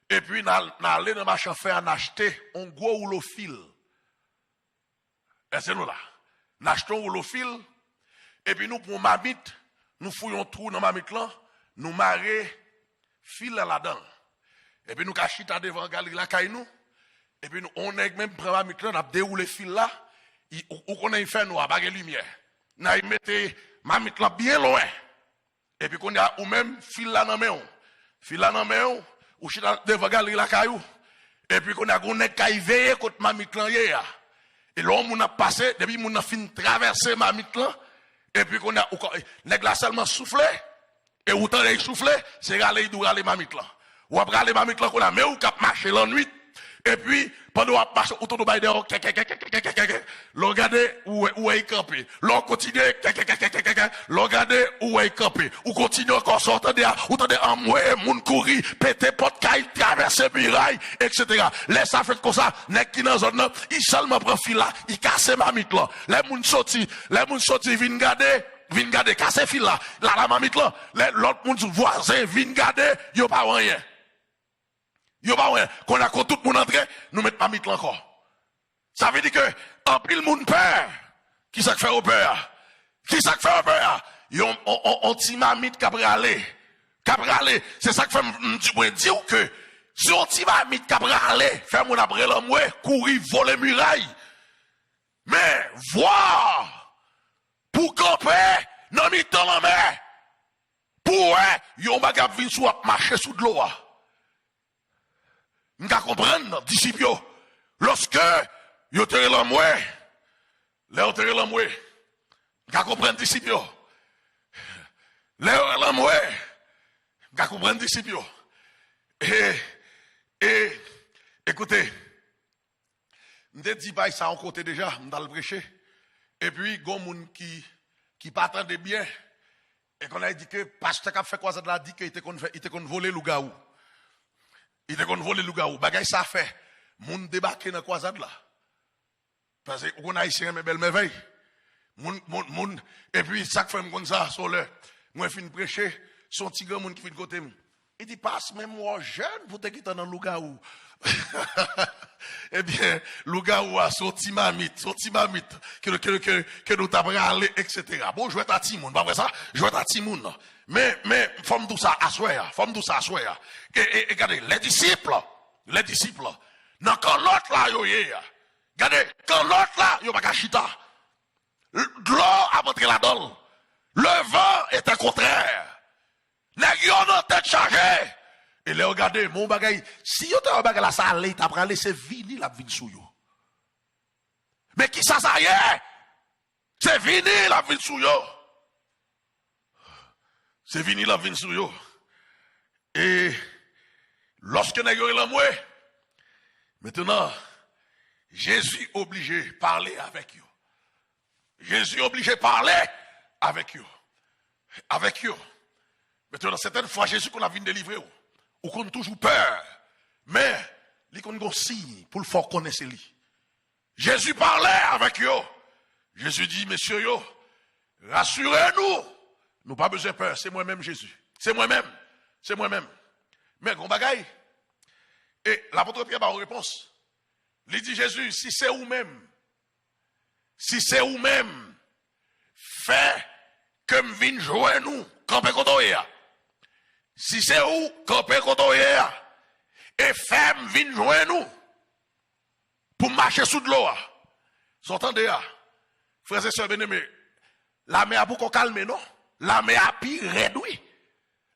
et puis, nous allons dans le marché faire en acheter un gros rouleau fil. Et c'est nous là. Nous achetons un rouleau fil, et puis nous, pour mamite, nous fouillons un trou dans mamite là, nous marrer fil là-dedans. Et puis nous cachons devant galerie la caille nous. Et puis nous, on est même prend mamite là, on a déroulé fil là, ou qu'on a fait nous à baguer lumière. Nous avons mis mamite là bien loin. Et puis qu'on a ou même fil là dans main. Fil là dans main, ou chita devant galerie la caillou. Et puis qu'on a caille veiller contre mamite là hier. Et l'homme on a passé depuis on a fini traverser mamite là. Et puis qu'on a nèg la seulement soufflé et autant il soufflé, c'est aller dou aller mamite là. Ou après aller mamite là qu'on a mais ou cap marcher la nuit. Et puis pendant on marche autour de baïder l'on regarder où est campé. L'on continue l'on regarder où est campé. Ou continue encore sortir de ou tande amoué moun courir péter porte caille traverser muraille etc. Laisse ça fait comme ça nèg qui dans zone là, il seulement prend fil là, il casse mamite là. Les moun sorti vinn garder casser fil là. La mamite là, l'autre moun voisin vinn garder, yo pas rien. Yo pas ouais, qu'on a tout le monde entré, nous mettons pas mythe encore. Ça veut dire que, en pile monde peur. Qui ça fait au peur? Qui ça fait au peur? On ti mamite capre aller. C'est ça que fait me dire que, si on ti mamite capre aller, fait mon après l'homme, courir, voler muraille. Mais, voir, pour camper, non mi dans la mer. Pour, yon bagab vin sou marcher sous de l'eau. Nous comprendre, disciples, lorsque vous êtes l'homme, là, vous êtes l'homme, nous comprendre, disciples. Là, l'homme, nous comprendre, disciples. Et, écoutez, nous avons dit ça en côté déjà, nous allons le prêcher. Et puis, il y a des gens qui partent bien. Et qu'on a dit que, parce que fait quoi, ça a dit qu'il était qu'on volé le loup-garou. Il était qu'on vole le loup-garou. Bagay ça fait. Moun débarqué dans croisade là. Parce que on a ici mes belles merveilles. Moun et puis ça fait comme ça sur le moi fin prêcher son petit grand moun qui fin côté. Il dit passe même moi jeune pour te quitter dans loup-garou. Eh bien, loup-garou a sorti mamite que nous t'avons aller etc. Bon, je vais ta Timoun, pas vrai ça? Je vais ta Timoun. Mais femme tout ça assoya. Et regardez, les disciples, non quand l'autre là yo yé. Regardez, quand l'autre là yo pas chita. L'eau a montré la donne. Le vent était contraire. Les gens ont tête chargée. Et les regardez, mon bagay, si yo te bagay la salé, t'as pris c'est vini la vin sou yo. Mais qui ça y est? C'est vini la vin sou yo. C'est vini la vin sou yo. Et lorsque nous avons l'amour, maintenant, Jésus obligé de parler avec eux. Jésus obligé de parler avec eux. Maintenant, certaines fois, Jésus qu'on a vu délivrer, ou qu'on a toujours peur. Mais, il y a un signe pour le faire connaître lui. Jésus parlait avec eux. Jésus dit, messieurs, rassurez-nous. Nous pas besoin de peur, c'est moi-même Jésus. C'est moi-même. Mais, gros bagaille. Et l'apôtre Pierre a une réponse. Il dit Jésus, si c'est vous-même, si c'est ou même, fait que me vienne jouer nous, camper kotoye. Si c'est ou, camper kotoye, et fait me vienne jouer nous, pour marcher sous de l'eau. Vous entendez, frères et sœurs bien-aimés, la mer a pour qu'on calme, non? La mer a pire réduit.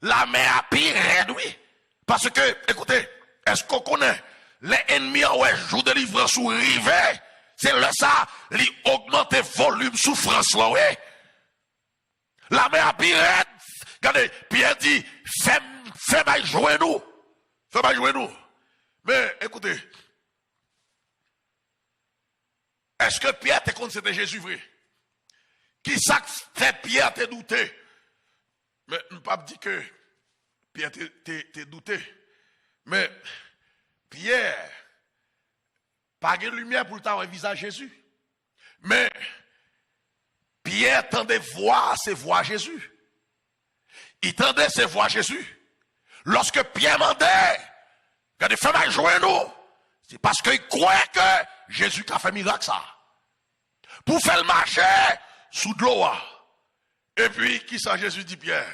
La mer a pire réduit. Parce que, écoutez, est-ce qu'on connaît les ennemis ouais, jour de livrance ou rivet? C'est là ça, li augmente volume souffrance là, ouais. La mer a pire réduit. Regardez, Pierre dit, fais-moi jouer nous. Fais-moi jouer nous. Mais, écoutez, est-ce que Pierre te compte c'était Jésus vrai? Qui ça fait Pierre te douter? Mais ne pas dire que Pierre te douté. Mais Pierre, pas de lumière pour t'avoir visage Jésus. Mais Pierre tendait voir ses voix Jésus. Il tendait ses voix Jésus. Lorsque Pierre mandait, quand il fait mal jouer nous, c'est parce qu'il croyait que Jésus a fait miracle ça. Pour faire le marché sous de l'eau. Et puis, qui ça Jésus dit Pierre?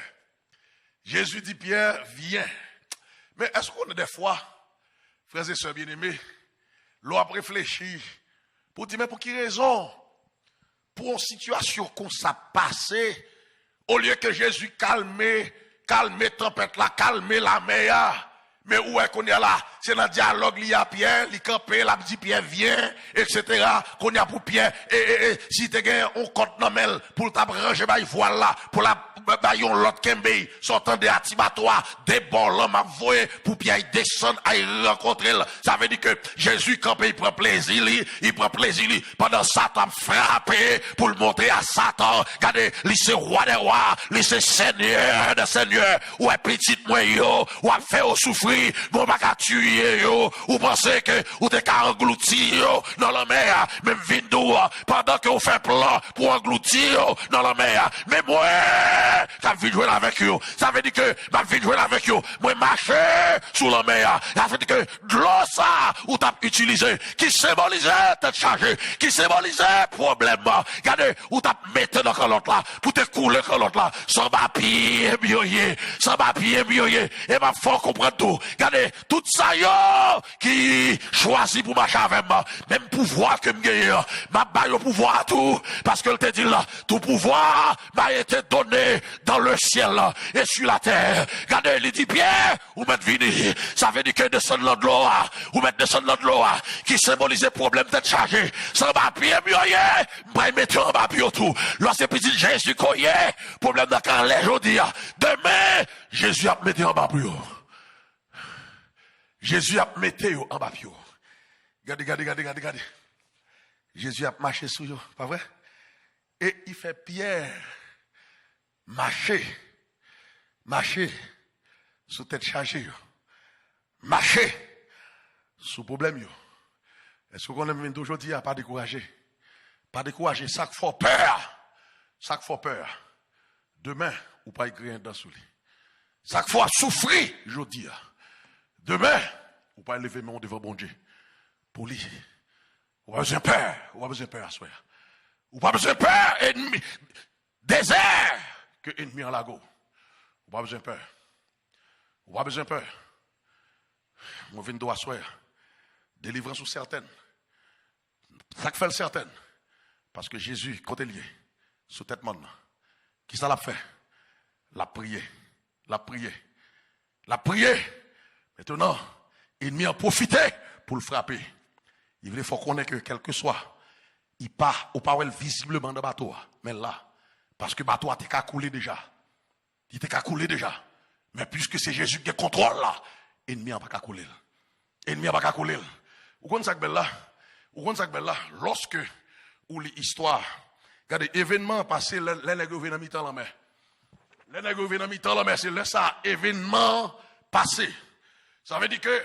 Jésus dit Pierre, viens. Mais est-ce qu'on a des fois, frères et sœurs bien-aimés, l'on a réfléchi pour dire, mais pour qui raison? Pour une situation qu'on s'est passée, au lieu que Jésus calme tempête là, calme la mer. Mais où est qu'on est là? C'est dans le dialogue, il y a Pierre, il campe, la dit Pierre vient, etc. Qu'on y a pour Pierre, si tu as un compte nommel pour t'abranger, voilà, pour la bayon l'autre kembe, sortant de Atibatoire, des bons l'homme a voyé, pour Pierre descendre, à y rencontrer. Ça veut dire que Jésus campe, il prend plaisir, pendant Satan frappé, pour le montrer à Satan, regardez, il c'est roi des rois, il c'est seigneur des seigneurs, ou est petit moyen, ou a fait au souffrir, bon baka tuer yo, ou pensez que ou te ka engloutir yo dans la mer, même vindo pendant que vous fait plan pour engloutir yo dans la mer. Mais moi, ça veut jouer avec yo. Ça veut dire que ma vie jouer avec yo, moi marcher sous la mer. Ça veut dire que de l'eau ça ou t'as utilisé qui symbolisait tête chargée, qui symbolisait problème. Regardez, ou t'as mettre dans l'autre là pour te couler dans l'autre là, sans papier bioyer, et ma faut comprendre tout. Regardez, tout ça yo qui choisit pour marcher avec moi, même pouvoir que me m'a baille au pouvoir tout, parce que te dit là, tout pouvoir m'a été donné dans le ciel là, et sur la terre. Regardez, il dit Pierre, ou mettre vini, ça veut dire que descendre de l'eau, ou mettre descendre de l'eau, qui symbolisait problème d'être chargé, sans papier bioyer, m'a mettre en papier tout. Lorsque petit Jésus koye, problème d'accord les jodi, demain, Jésus a mis en papier. Jésus a mis en papier. Regardez. Jésus a marché sur eux, pas vrai? Et il fait Pierre marcher sous tête chargée, marcher sous problème. Est-ce qu'on aime d'aujourd'hui à pas décourager? Pas décourager, ça fait peur. Demain, ou pas écrire dans sous lui. Ça fait souffrir, je dis. Demain, ou pas lever mon devant bon Dieu. Pour lui. Ou pas besoin peur, à soi. Ou pas besoin peur, ennemi. Désert, que ennemi en lago. Ou pas besoin peur. Moi, viens de à soi. Délivrance ou certaine. Ça fait le certaine. Parce que Jésus, quand il est lié, sous tête monde, qui ça l'a fait? La prier. Maintenant, l'ennemi a profité pour le frapper. Il faut qu'on ait que quel que soit, il part au pas visiblement dans le bateau. Mais là, parce que le bateau a été coulé déjà. Il était coulé déjà. Mais puisque c'est Jésus qui contrôle là, l'ennemi n'a pas coulé. Vous comprenez ça là? Lorsque, ou l'histoire, regardez, événement passé, les nègres viennent à mi-temps la mer. C'est là ça, événement passé. Ça veut dire que,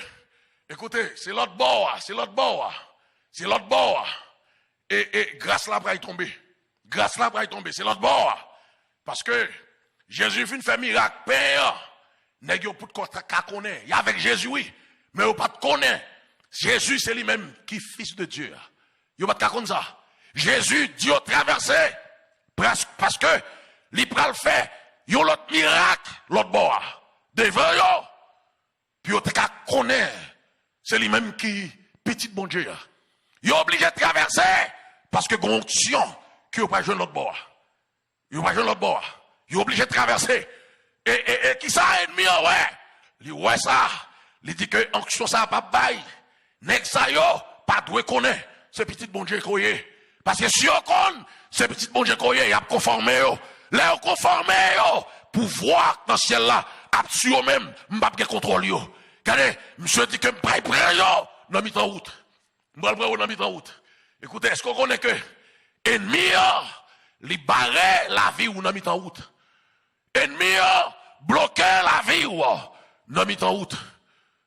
écoutez, c'est l'autre bord. Et grâce là, va y tomber. C'est l'autre bord. Parce que Jésus vient faire miracle. Père, nègre pour te connaître. Il y a avec Jésus, oui. Mais on pas te connaître. Jésus, c'est lui-même qui est fils de Dieu. Il n'y a pas de cas comme ça. Jésus dit au traverser, parce que il pral fait yon l'autre miracle, l'autre bord, devant yo, puis yon te ka connaît, c'est lui-même qui, petit bon Dieu, yon obligé de traverser, parce que gon onction, qui yon pas joué l'autre bord. Yon pas joué l'autre bord. Yon obligé de traverser. Et qui ça, ennemi, ouais? Li ouais ça. Il dit que onction ça pas bail. Nek ça yo, pas doué connaît. C'est petit bon Dieu koye. Parce que si on connaît, c'est petit bon Dieu koye, il a conformé yo. Là, on conformé yo. Pour voir dans le ciel là, sur eux-mêmes, m'pas pas contrôle yo. Regardez, monsieur dit que m'pas prend yo, dans mi-temps route. M'pas prend dans mi-temps route. Écoutez, est-ce qu'on connaît que ennemi li barre la vie ou dans mi-temps route? Ennemi bloquer la vie ou dans mi-temps route.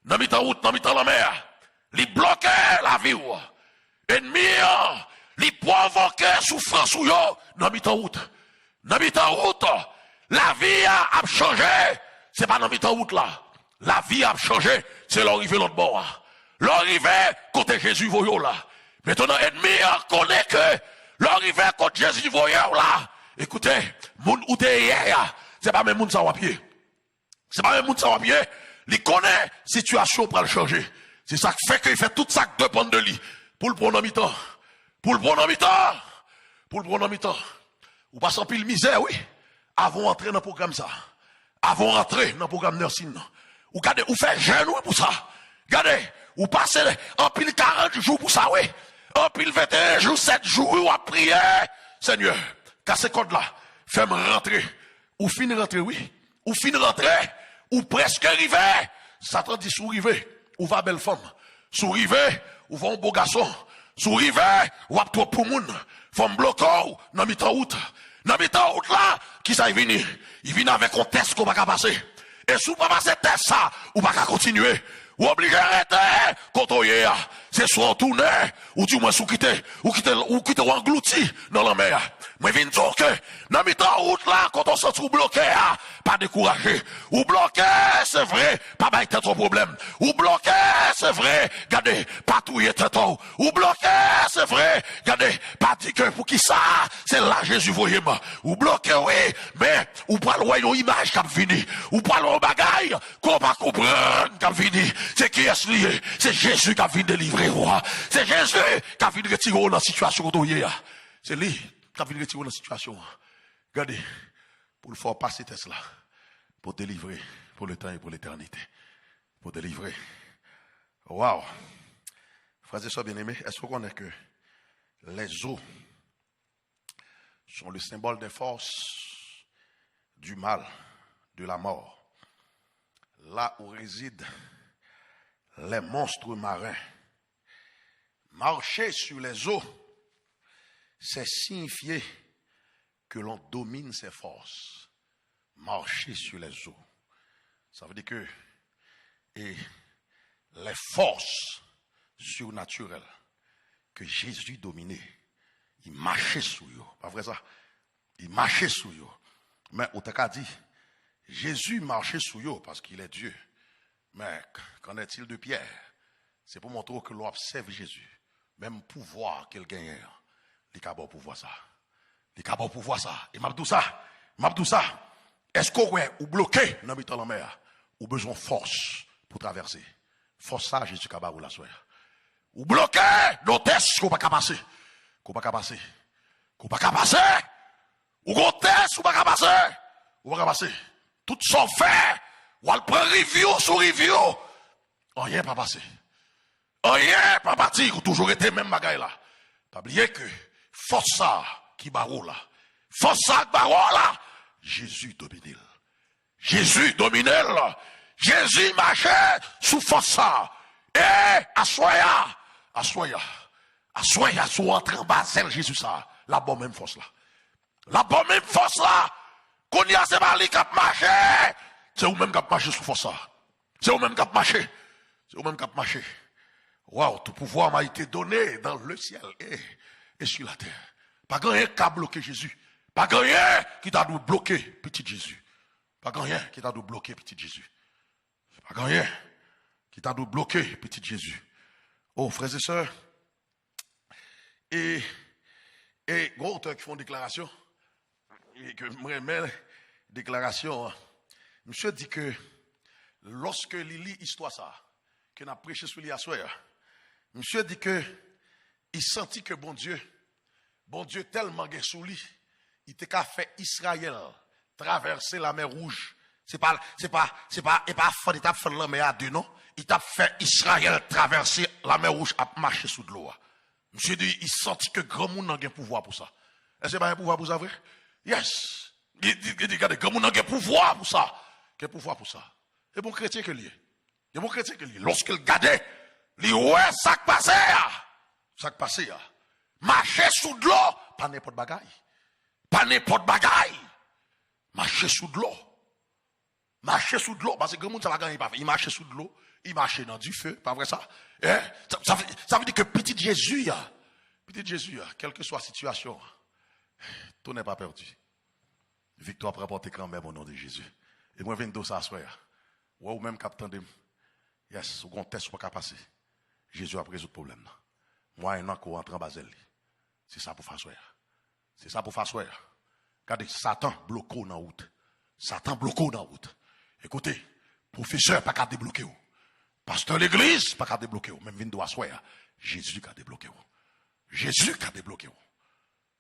Dans mi-temps route, dans mi-temps la mer. Li bloquer la vie ou. Ennemi li provoquer souffrance ou yo dans mi-temps route. Dans mi-temps route, la vie a changé. C'est pas dans mi-temps route là. La vie a changé, c'est l'arrivée l'autre bord. L'arrivée côté Jésus voyou là. Maintenant ennemi connaît que l'arrivée côté Jésus voyou là. Écoutez, moun ou te hier, c'est pas même moun sa pied. C'est pas même moun sa pied. Il connaît situation pour le changer. C'est ça qui fait qu'il fait tout ça que dépend de lui. Pour le prendre en mi-temps. Pour le prendre en mi-temps. Pour le prendre en mi-temps. Ou pas sans pile misère, oui. Avant d'entrer dans le programme ça. Avant d'entrer dans le programme nursing. Ou regardez, ou fait jeûne pour ça. Regardez, ou passez en pile 40 jours pour ça, oui. En pile 21 jours, 7 jours, ou à prier. Seigneur, cassez code là. Fais-moi rentrer. Ou fin rentrer, oui. Ou fin rentrer. Ou presque arrivé. Satan dit sous rivé. Ou va belle femme. Sous rivé, ou va un beau garçon. Sous rivé, ou à trop pour moun. Femme bloquée, dans mi-temps route. Dans mi-temps route là, qui ça y vient? Il vient avec un test qu'on va pas passer. Et si vous pas passer test ça, ou pas continuer. Ou obligé d'arrêter, quand on y est, c'est soit on tourne, ou du moins sous quitter, ou quitter ou englouti dans la mer. Moi, je viens dire que, dans mi-temps route là, quand on se trouve bloqué, pas découragé. Ou bloqué, c'est vrai, pas bailler tête au problème. Ou bloqué, c'est vrai, regardez, pas touiller tête au. Ou bloqué, c'est vrai, regardez, pas dire que pour qui ça, c'est là Jésus voyez moi. Ou bloqué, oui, mais, ou pas loin une image qui a fini. Ou pas loin bagaille, qu'on va comprendre qui a fini. C'est qui est lié? C'est Jésus qui a fini délivrer, roi. C'est Jésus qui a fini retirer dans la situation où il est. C'est lui qui a fini retirer dans la situation. Regardez, pour le faire passer test là, pour délivrer, pour le temps et pour l'éternité. Pour délivrer. Waouh! Frères et sœurs bien-aimés, est-ce qu'on connaît que les eaux sont le symbole des forces du mal, de la mort? Là où résident les monstres marins. Marcher sur les eaux, c'est signifier que l'on domine ses forces. Marcher sur les eaux. Ça veut dire que et les forces surnaturelles que Jésus dominait, il marchait sur eux. Pas vrai ça? Il marchait sur eux. Mais on t'a dit, Jésus marchait sur eux parce qu'il est Dieu. Mais qu'en est-il de Pierre? C'est pour montrer que l'on observe Jésus. Même pouvoir qu'il gagne, il est capable de pouvoir ça. Il est capable de pouvoir ça. Et m'a dit ça. Est-ce qu'on est bloqué dans le temps de la mer? Ou besoin de force pour traverser? Force ça, Jésus est capable de la soirée. Ou bloqué dans le test qu'on ne peut pas passer. Qu'on ne peut pas passer. Qu'on ne peut pas passer. Ou qu'on test qu'on ne peut pas passer. Ou pas passer. Tout son fait. Ou elle prend review sur review. Rien pas passé. Rien pas parti. Ou toujours été même bagaille là. Pas oublier que force ça qui barreau là. Force ça qui barreau là. Jésus domine. Jésus domine là. Jésus marchait sous force ça. Et assoya sous entre en bas Jésus ça. La bonne même force là. La bonne même force là. Qu'on y a c'est pas lui qui a marché. C'est vous même qui a marché sous force ça. C'est vous même qui a marché. C'est vous même qui a marché. Waouh, tout pouvoir m'a été donné dans le ciel et sur la terre. Pas rien qui a bloqué Jésus. Pas rien qui t'a dû bloquer petit Jésus. Pas rien qui t'a dû bloquer petit Jésus. Pas rien qui t'a dû bloquer petit Jésus. Oh, frères et sœurs. Et Et gros auteurs qui font déclaration, et que moi remets déclaration, monsieur dit que lorsque il lit histoire ça, que n'a prêché sur lui à soir, monsieur dit que il sentit que bon Dieu tellement gain sous lui, il était qu'à faire Israël traverser la mer Rouge. C'est pas fond d'étape faire la mer à deux non, il t'a fait Israël traverser la mer Rouge à marcher sous de l'eau. Monsieur dit il sentit que grand monde n'a gain pouvoir pour ça. Est-ce que pas un pouvoir pour ça vrai? Yes. Il dit regardez grand monde n'a gain pouvoir pour ça. Quel pouvoir pour ça? Et bon chrétien que lui. Et bon chrétien que lui. Lorsqu'il regardait, il ouais ça qui passait. Ça qui passait. Marcher sous de l'eau, pas n'importe bagaille. Pas n'importe bagaille. Marcher sous de l'eau. Marcher sous de l'eau. Parce que grand monde ça va gagner pas. Il marchait sous de l'eau, il marchait dans du feu, pas vrai ça? Ça veut dire que petit Jésus, quelle que soit la situation, tout n'est pas perdu. Victoire pour apporter quand même au nom de Jésus. Et moi, je viens de ça à soir. Ou même captain de yes, ou un test pas passer. Jésus a résoudre le problème. Moi, un an qu'on rentre en Basel. C'est ça pour faire soir. C'est ça pour faire soir. Regardez, Satan bloque dans la route. Satan bloque dans la route. Écoutez, professeur, pas qu'à débloquer. Pasteur l'église, pas qu'à débloquer. Même vient de soir. Jésus qui a débloqué. Jésus qui a débloqué.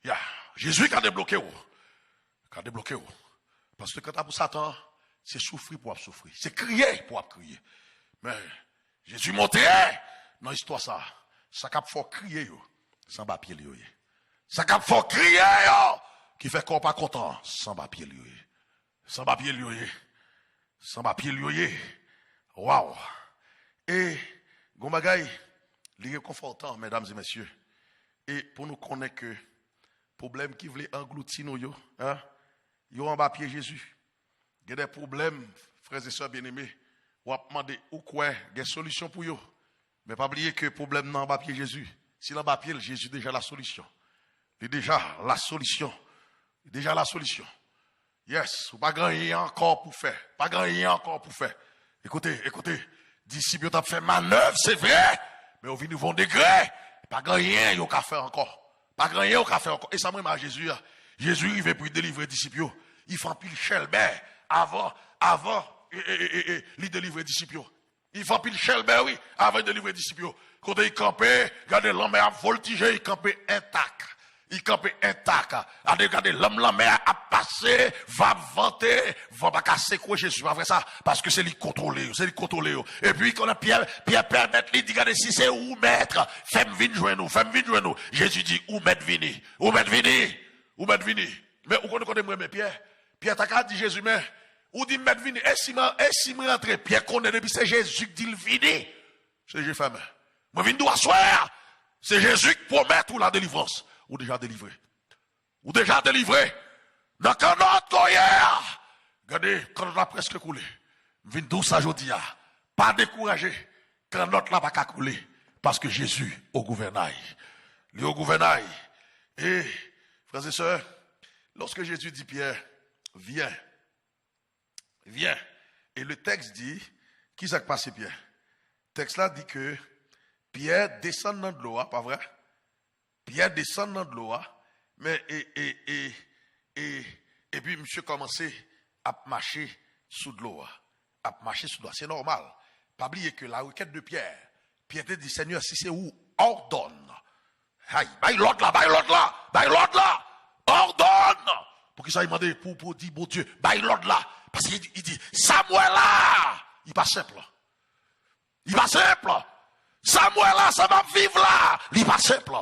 Yeah. Jésus qui a débloqué. Qui a débloqué. Parce que quand tu as pour Satan, c'est souffrir pour souffrir. C'est crier pour crier. Mais Jésus montrait dans l'histoire ça. Ça cap faut crier sans bas pied lié. Ça cap faut crier qui fait qu'on pas content sans bas pied lié. Sans bas pied lié. Sans bas pied lié. Waouh. Et Gombagay, il est réconfortant mesdames et messieurs. Et pour nous connaître que problème qui voulait engloutir nous yo en bas pied Jésus. Il y a des problèmes, frères et sœurs bien-aimés. Ou a demandé ou quoi, il y a des solutions pour eux. Mais pas oublier que le problème n'est pas pied Jésus. Si l'en bas pied, Jésus déjà la solution. Il est déjà la solution. Il est déjà la solution. Yes, ou pas gagner encore pour faire. Pas gagner encore pour faire. Écoutez, disciples ont fait manœuvre, c'est vrai. Mais au venu vont degré. Pas gagner, il a faire encore. Pas gagner, il a faire encore. Et ça même à Jésus. Jésus, il veut pour délivrer les disciples. Il fait un pile chelbert avant, il délivre les disciples. Il fait un pile chelbert, oui, avant de délivrer les disciples. Quand il campait, regardez l'homme a voltigé, il campait intact. Il campait intact. Regardez l'homme a passé, va vanter, va pas casser quoi Jésus, pas vrai ça? Parce que c'est lui contrôler. Et puis, quand Pierre permet, il dit, regardez, si c'est où maître, fais-moi venir nous. Jésus dit, où maître vini. Mais où connaît moi, mais Pierre t'a dit Jésus, mais où dit maître vini, et si me rentre, Pierre connaît depuis c'est Jésus qui dit le vini. C'est Jésus femme. Moi, vini doit soir. C'est Jésus qui promet tout la délivrance. Ou déjà délivré. Dans quand notre colère. Regardez, quand on a presque coulé. Vini d'où ça je dis, pas découragé. Quand notre n'a pas qu'à couler. Parce que Jésus au gouvernail. Lui au gouvernail. Et, frères et sœurs, lorsque Jésus dit Pierre, viens. Et le texte dit, qui s'est passé Pierre? Le texte là dit que Pierre descend dans de l'eau, pas vrai? Pierre descend dans de l'eau, mais et puis monsieur commençait à marcher sous de l'eau. C'est normal. Pas oublier que la requête de Pierre te dit Seigneur, si c'est où, ordonne. Aïe, baille l'autre là. Ordonne. Pour qu'il soit demandé pour dire bon Dieu, baille l'autre là. Parce qu'il dit, Samuel là, il pas simple. Samuel là, ça va vivre là. Il pas simple.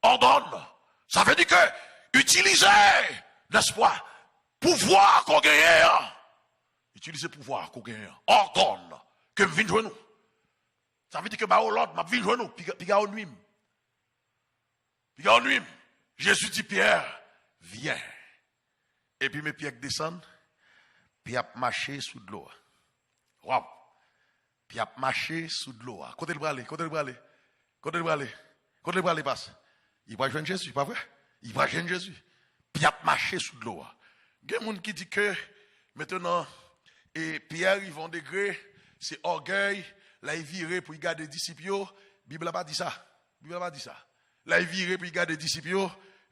Ordonne. Ça veut dire que utiliser, n'est-ce pas, pouvoir qu'on gagne. Utiliser pouvoir qu'on gagne. Ordonne. Que me vienne jouer nous. Ça veut dire que l'ordre m'a vienne jouer nous. Puis nuit. Jésus dit Pierre, viens. Et puis mes pieds descendent, puis il a marché sous de l'eau. Waouh! Puis il a marché sous de l'eau. Côté le bras aller passe. Il va joindre Jésus, pas vrai? Il va joindre Jésus. Puis il a marché sous de l'eau. Il y a des gens qui disent que maintenant, et Pierre, ils vont degré, c'est orgueil, là il viré pour y garder les disciples. La Bible n'a pas dit ça. Là, il vire, puis il garde les disciples,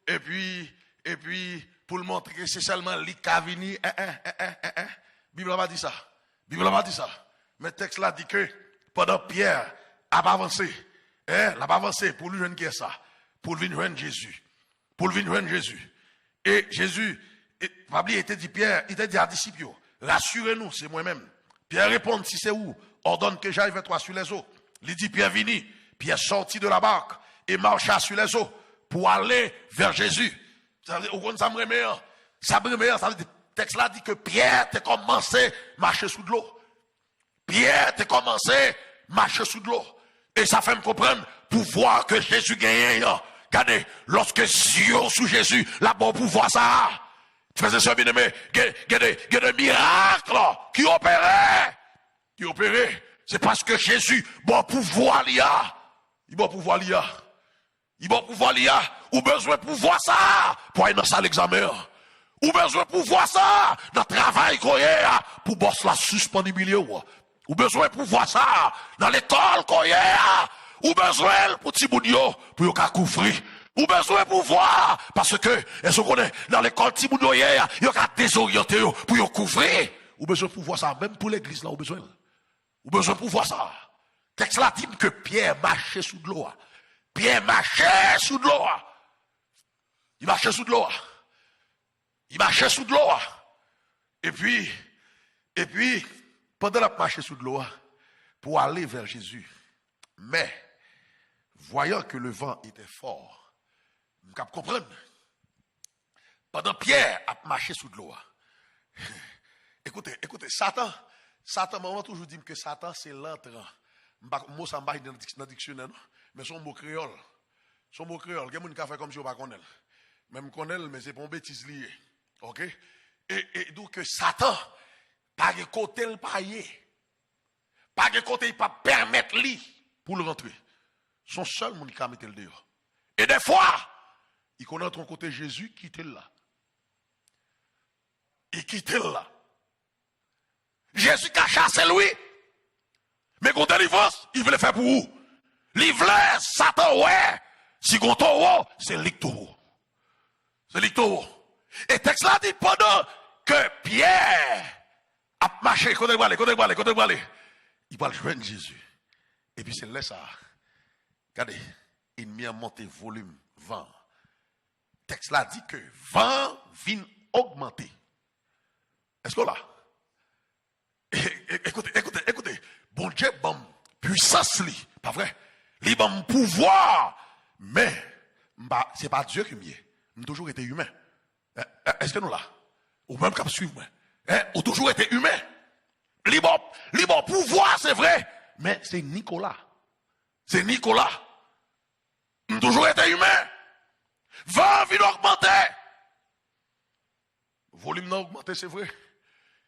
et puis, pour le montrer que c'est seulement lui qui a venu, Bible n'a pas dit ça. Bible n'a pas dit ça. Mais le texte là dit que, pendant Pierre a pas avancé, l'a pas avancé pour lui joindre ça, pour lui joindre Jésus. Pour lui joindre Jésus. Et Jésus, Pabli était dit Pierre, il était dit à disciples, rassurez-nous, c'est moi-même. Pierre répond, si c'est où, ordonne que j'aille vers toi sur les eaux. Il dit, Pierre vini. Pierre sorti de la barque et marcha sur les eaux pour aller vers Jésus. Ça veut dire, ça me remet, ça veut dire, le texte là dit que Pierre t'a commencé à marcher sous de l'eau. Pierre t'a commencé à marcher sous de l'eau. Et ça fait me comprendre, pour voir que Jésus gagne. Regardez, lorsque Dieu sous Jésus, là bon pouvoir ça. Frères et sœurs bien-aimés, il y a des miracles qui opéraient. C'est parce que Jésus, bon pouvoir il y a. Il bon pouvoir il y a. Il bon pouvoir il y a. Ou besoin de pouvoir ça pour aller dans ça l'examen. Ou besoin de pouvoir ça dans le travail qu'on y a pour bosser la suspendibilité. Ou besoin de pouvoir ça dans l'école qu'on y a. Ou besoin pour petit boudio pour y couvrir. Ou besoin de pouvoir parce que est-ce qu'on est dans l'école petit boudio y a désorienté pour y couvrir. Ou besoin de pouvoir ça même pour l'église là ou besoin. Ou besoin de pouvoir ça. Texte là dit que Pierre marchait sous de l'eau. Pierre marchait sous de l'eau. Il marchait sous de l'eau. Il marchait sous de l'eau. Et puis, pendant la marche sous de l'eau, pour aller vers Jésus. Mais, voyant que le vent était fort, vous pouvez comprendre. Pendant Pierre a marché sous de l'eau. Écoutez, Satan m'a toujours dit que Satan c'est l'entrant. Moi, ça m'a dit dans le dictionnaire, mais son mot créole. Il y a des gens qui fait comme si on ne connaît pas. Même connaît, mais c'est pas une bêtise liée. Ok? Et donc que Satan, par de côté le payer, par de côté il pas permettre lui pour le rentrer. Son seul monde qui a mis le dehors. Et des fois, il connaît ton côté Jésus qui était là. Il quitte là. Jésus qui a chassé lui. Mais quand délivrance, il voulait faire pour où? Il voulait Satan, ouais. Si on taureau, c'est l'ictoro. C'est l'ictoro. Et texte là dit pendant que Pierre a marché, côté il va joindre Jésus. Et puis c'est là ça. Regardez, il m'y a monté volume 20. Texte là dit que 20 vient augmenter. Est-ce que là? Écoutez. Bon Dieu, bon puissance, pas vrai? Il bon pouvoir. Mais, c'est pas Dieu qui m'y est. J'ai toujours été humain. Est-ce que nous là? Ou même qu'à suivre moi. Ou toujours été humain. Il bon pouvoir, c'est vrai. Mais c'est Nicolas. C'est Nicolas. J'ai toujours été humain. 20 vient augmenter. Volume n'a augmenté, c'est vrai.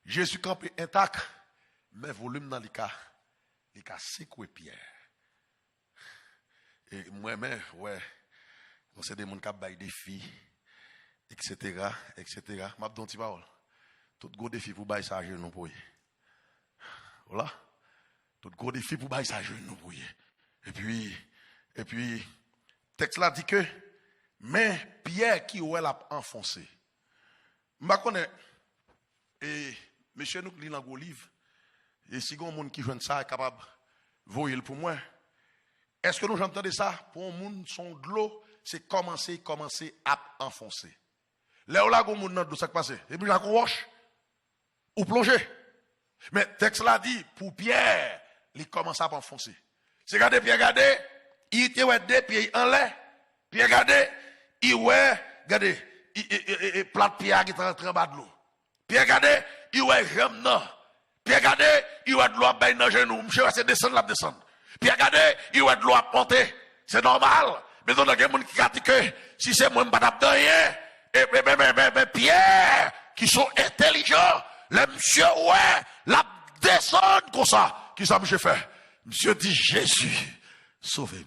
Jésus campé intact. Mais volume dans les cas secoué Pierre. Et moi-même, ouais, c'est des gens qui ont des filles, etc. M'a donné une parole. Tout gros défi pour bailler ça à genoux pour y. Voilà. Tout gros défi pour bailler ça à genoux pour y. Et puis, texte là dit que, mais Pierre qui ou elle a enfoncé. Je connais, et monsieur nous lit dans le livre, et si un monde qui joue ça est capable de voir pour moi, est-ce que nous entendons ça? Pour un monde, son de l'eau, c'est commencer à enfoncer. Là où là, un monde dans ça qui passe, et puis la roche, ou plonger. Mais texte là dit, pour Pierre, il commence à enfoncer. C'est regardez, Pierre, regardez, il était deux pieds en l'air. Pierre, regardez, il regardez, il plate Pierre qui est rentré en bas de l'eau. Pierre, regardez, il j'aime non. Pierre, regardez, il y a de l'eau à bailler dans le genou. Monsieur, c'est descendre. Puis regardez, il y a de l'eau à monter. C'est normal. Mais dans le monde qui a dit que si c'est moi, je ne vais pas rien. Et Pierre, qui sont intelligents, les monsieur, ouais, la descendre comme ça. Qui ça, monsieur fait? Monsieur dit Jésus, sauvez-moi.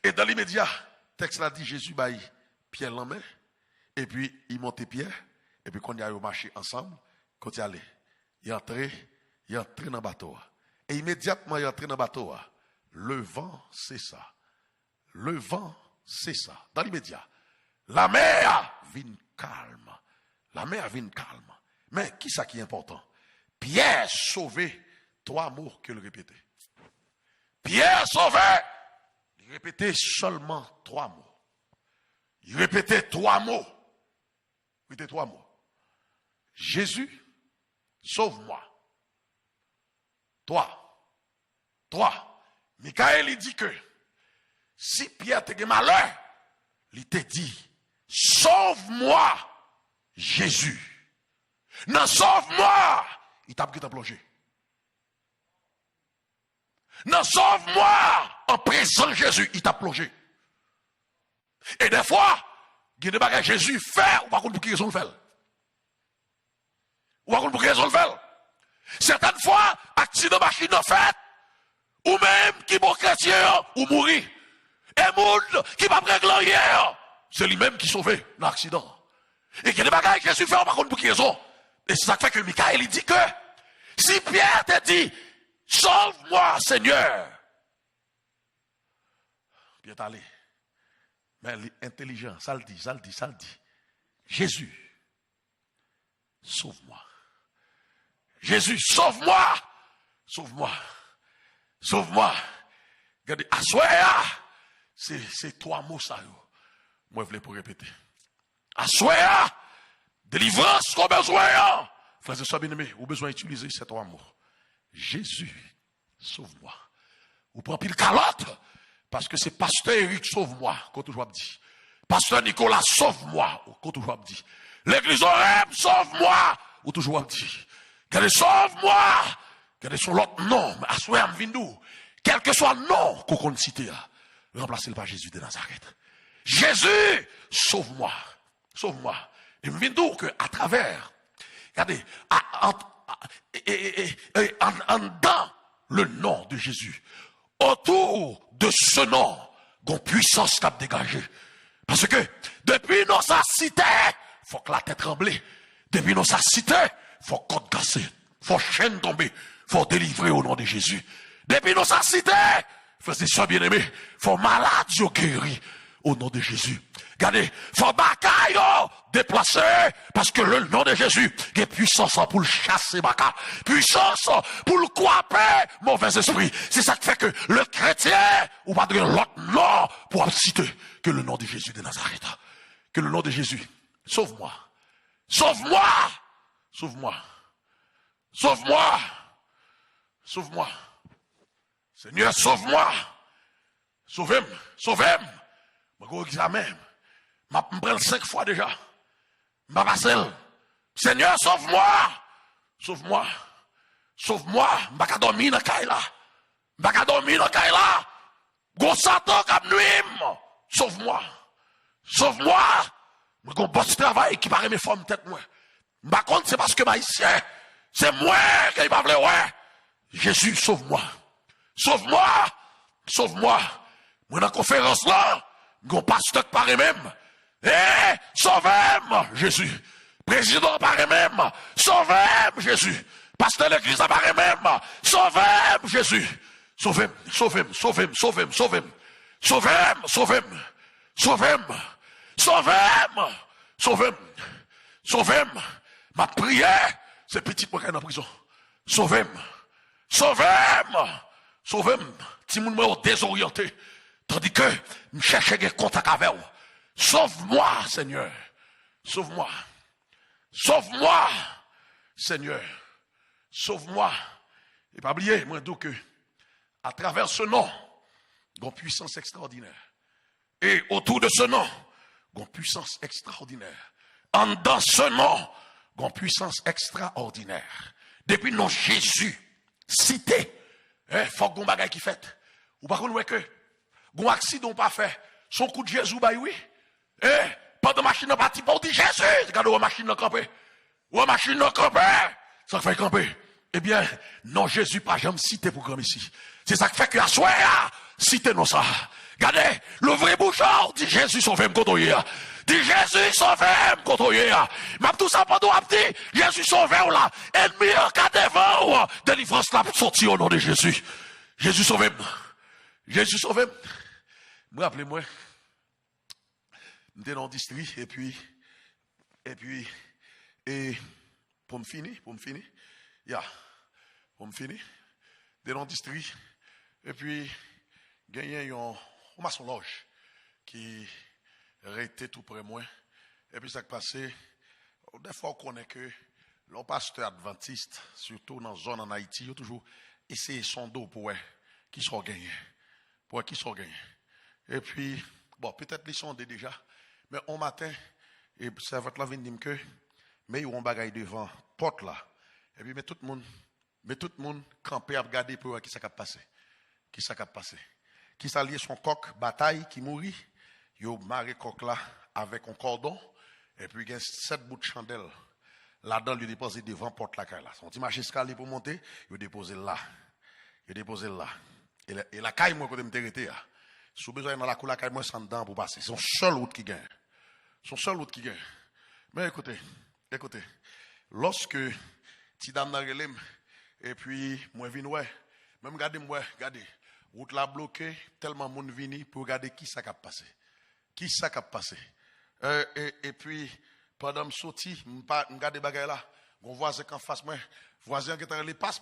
Et dans l'immédiat, texte là dit Jésus baille Pierre l'en main. Et puis, il monte Pierre. Et puis, quand il y a eu marché ensemble, quand il allait. Il est entré dans le bateau. Et immédiatement, il est entré dans le bateau. Le vent, c'est ça. Le vent c'est ça. Dans l'immédiat, la mer vient calme. La mer vient calme. Mais qui ça qui est important? Pierre sauvé, 3 mots que le répétait. Pierre sauvé, il répétait seulement 3 mots. Il répétait 3 mots. Il répétait 3 mots. Jésus, sauve-moi. 3. Michael, il dit que si Pierre te malheur, il te dit, sauve-moi, Jésus. Non, sauve-moi, il t'a plongé. Non, sauve-moi, en présent de Jésus, il t'a plongé. Et des fois, il y a des bagages Jésus fait, ou pas contre pour qui raison le fait. Ou pas contre pour qui raison le fait. Certaines fois, accident de machine en fait, ou même qui bon chrétien, ou mourir. Et monde qui va prendre hier, c'est lui-même qui sauve dans l'accident. Et il y a des bagages Jésus fait, ou pas contre pour qui raison. Et c'est ça qui fait que Michael il dit que si Pierre te dit sauve-moi Seigneur, Pierre est allé. Mais l'intelligent, ça le dit. Jésus, sauve-moi. Jésus, sauve-moi. Regardez, assoya, c'est 3 mots ça. Moi je voulais pour répéter. Assoya. Délivrance qu'on a besoin. Frères et sœurs bien-aimés, vous avez besoin d'utiliser ces 3 mots. Jésus, sauve-moi. Vous prenez pile calotte, parce que c'est pasteur Eric, sauve-moi, qu'on toujours dit. Pasteur Nicolas, sauve-moi, qu'on toujours dit. L'église Orem, sauve-moi, ou toujours dit. Quel est sauve-moi, quel est son l'autre nom, à souhait vindou. Quel que soit le nom qu'on cite, remplacez-le par Jésus de Nazareth. Jésus, sauve-moi. Et je viens de dire qu'à travers, regardez, dans le nom de Jésus, autour de ce nom, une puissance qui a dégagé. Parce que depuis nos cités, il faut que la tête tremble. Depuis nos cités, il faut côte cassée, il faut chaîne tomber, il faut délivrer au nom de Jésus. Depuis nos cités, frères et sœurs bien-aimés, il faut malade guéri au nom de Jésus. Regardez, faut bakaille déplacer parce que le nom de Jésus est puissance pour le chasser baka, puissance pour le couper mauvais esprit. C'est ça qui fait que le chrétien ou pas de l'autre nom pour citer que le nom de Jésus de Nazareth. Que le nom de Jésus. Sauve-moi. Seigneur, sauve-moi. Sauve-moi. Je vais examen. Je prends 5 fois déjà. Je vais passer. Seigneur, sauve-moi. Je ne vais pas dormir dans la caille. Go Satan comme nuit. Sauve-moi. Je vais bosse travail qui paraît mes femmes tête moi. Par contre, c'est parce que haïtien, c'est moi qui va vouloir. Ouais. Jésus, sauve-moi. Moi, dans la conférence là, mon pasteur par même. Sauvez-moi, Jésus. Président par même. Sauvez-moi, Jésus. Pasteur de l'église par même. Sauvez-moi, Jésus. Sauvez-moi. Ma prière, c'est petit pour qu'elle en prison. Sauvez-moi. Si mon me désorienté, tandis que je cherche des contacts avec vous. Sauve-moi, Seigneur. Sauve-moi, Seigneur. Sauve-moi. Et pas oublier, moi, donc, à travers ce nom, il y a une puissance extraordinaire. Et autour de ce nom, il y a une puissance extraordinaire. En dans ce nom, il y a une puissance extraordinaire. Depuis nom Jésus, cité, il faut que vous bagay qui fait. Ou par contre, que un accident pas fait, son coup de Jésus, bah oui. Pendant la machine parti, on dit Jésus, regardez la machine campée. Ou machine campée, ça fait camper. Eh bien, non, Jésus pas jamais cité pour comme ici. C'est ça qui fait que la soirée, cité non ça. Regardez, le vrai bouchard dit Jésus sauve-moi contre hier. Dit Jésus sauve-moi contre hier. M'a tout ça pendant dit Jésus sauve-moi là. Ennemi en cas devant, délivrance là pour sortir au nom de Jésus. Jésus sauve-moi. Me rappelez-moi, M'étais dans le district, et pour me finir, pour me finir, dans le district, et puis, gagné un maçon loge qui était tout près de moi, et puis ça qui passé, des fois on connaît que le pasteur adventiste, surtout dans la zone en Haïti, il a toujours essayé son dos pour qui soit gagné. Pour qui soit gagné. Et puis, bon, peut-être ils sont déjà, mais au matin, et ça va te la venir que, mais ils ont un bagage devant, porte là. Et puis, mais tout le monde campé à regarder pour voir qui ça a passé. Qui ça a passé. Qui ça lié son coq, bataille, qui mourit. Ils ont marré coq là avec un cordon. Et puis, il y a 7 bouts de chandelle. Là-dedans, il a déposé devant porte la caille là. Son petit marché escalier pour monter, il a déposé là. Et la caille, moi, quand je me suis là. Si vous avez besoin dans la cour, la caille, moi, sans dedans pour passer. C'est son seul route qui gagne. Mais écoutez. Lorsque, Tidam n'a relève, et puis, moi, je viens, même regardez, route la bloquée, tellement de monde vini pour regarder qui ça a passé. Et puis, pendant que je sorti, je regarde les bagages là, mon voisin en face, moi, voisin qui est allé, passe,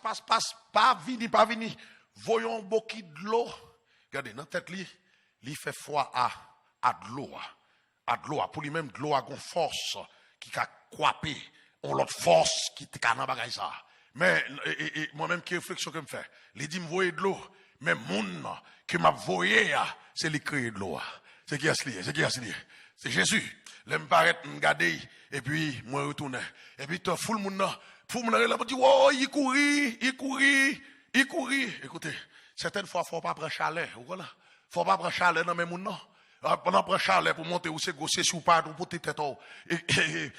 pas vini. Voyons un bouquet de l'eau. Regardez, dans la tête, il fait froid à de l'eau. Pour lui-même, de l'eau a une force qui a coupé, on l'autre force qui est dans le bagage ça. Mais, moi-même, qui réflexion que je fais, il dit, me voyer de l'eau, mais mon qui m'a voyé, c'est lui créer de l'eau. C'est qui a ce lié? C'est Jésus. Je me paraît, me garder, et puis, moi, retourner. Et puis, tout le monde, là, dit, oh, il courit. Écoutez, certaines fois, il ne faut pas prendre chalet. Voilà. Faut pas prendre chalet dans mes moun non. Pendant prendre chalet pour monter ou c'est gosser sur pas pour tête et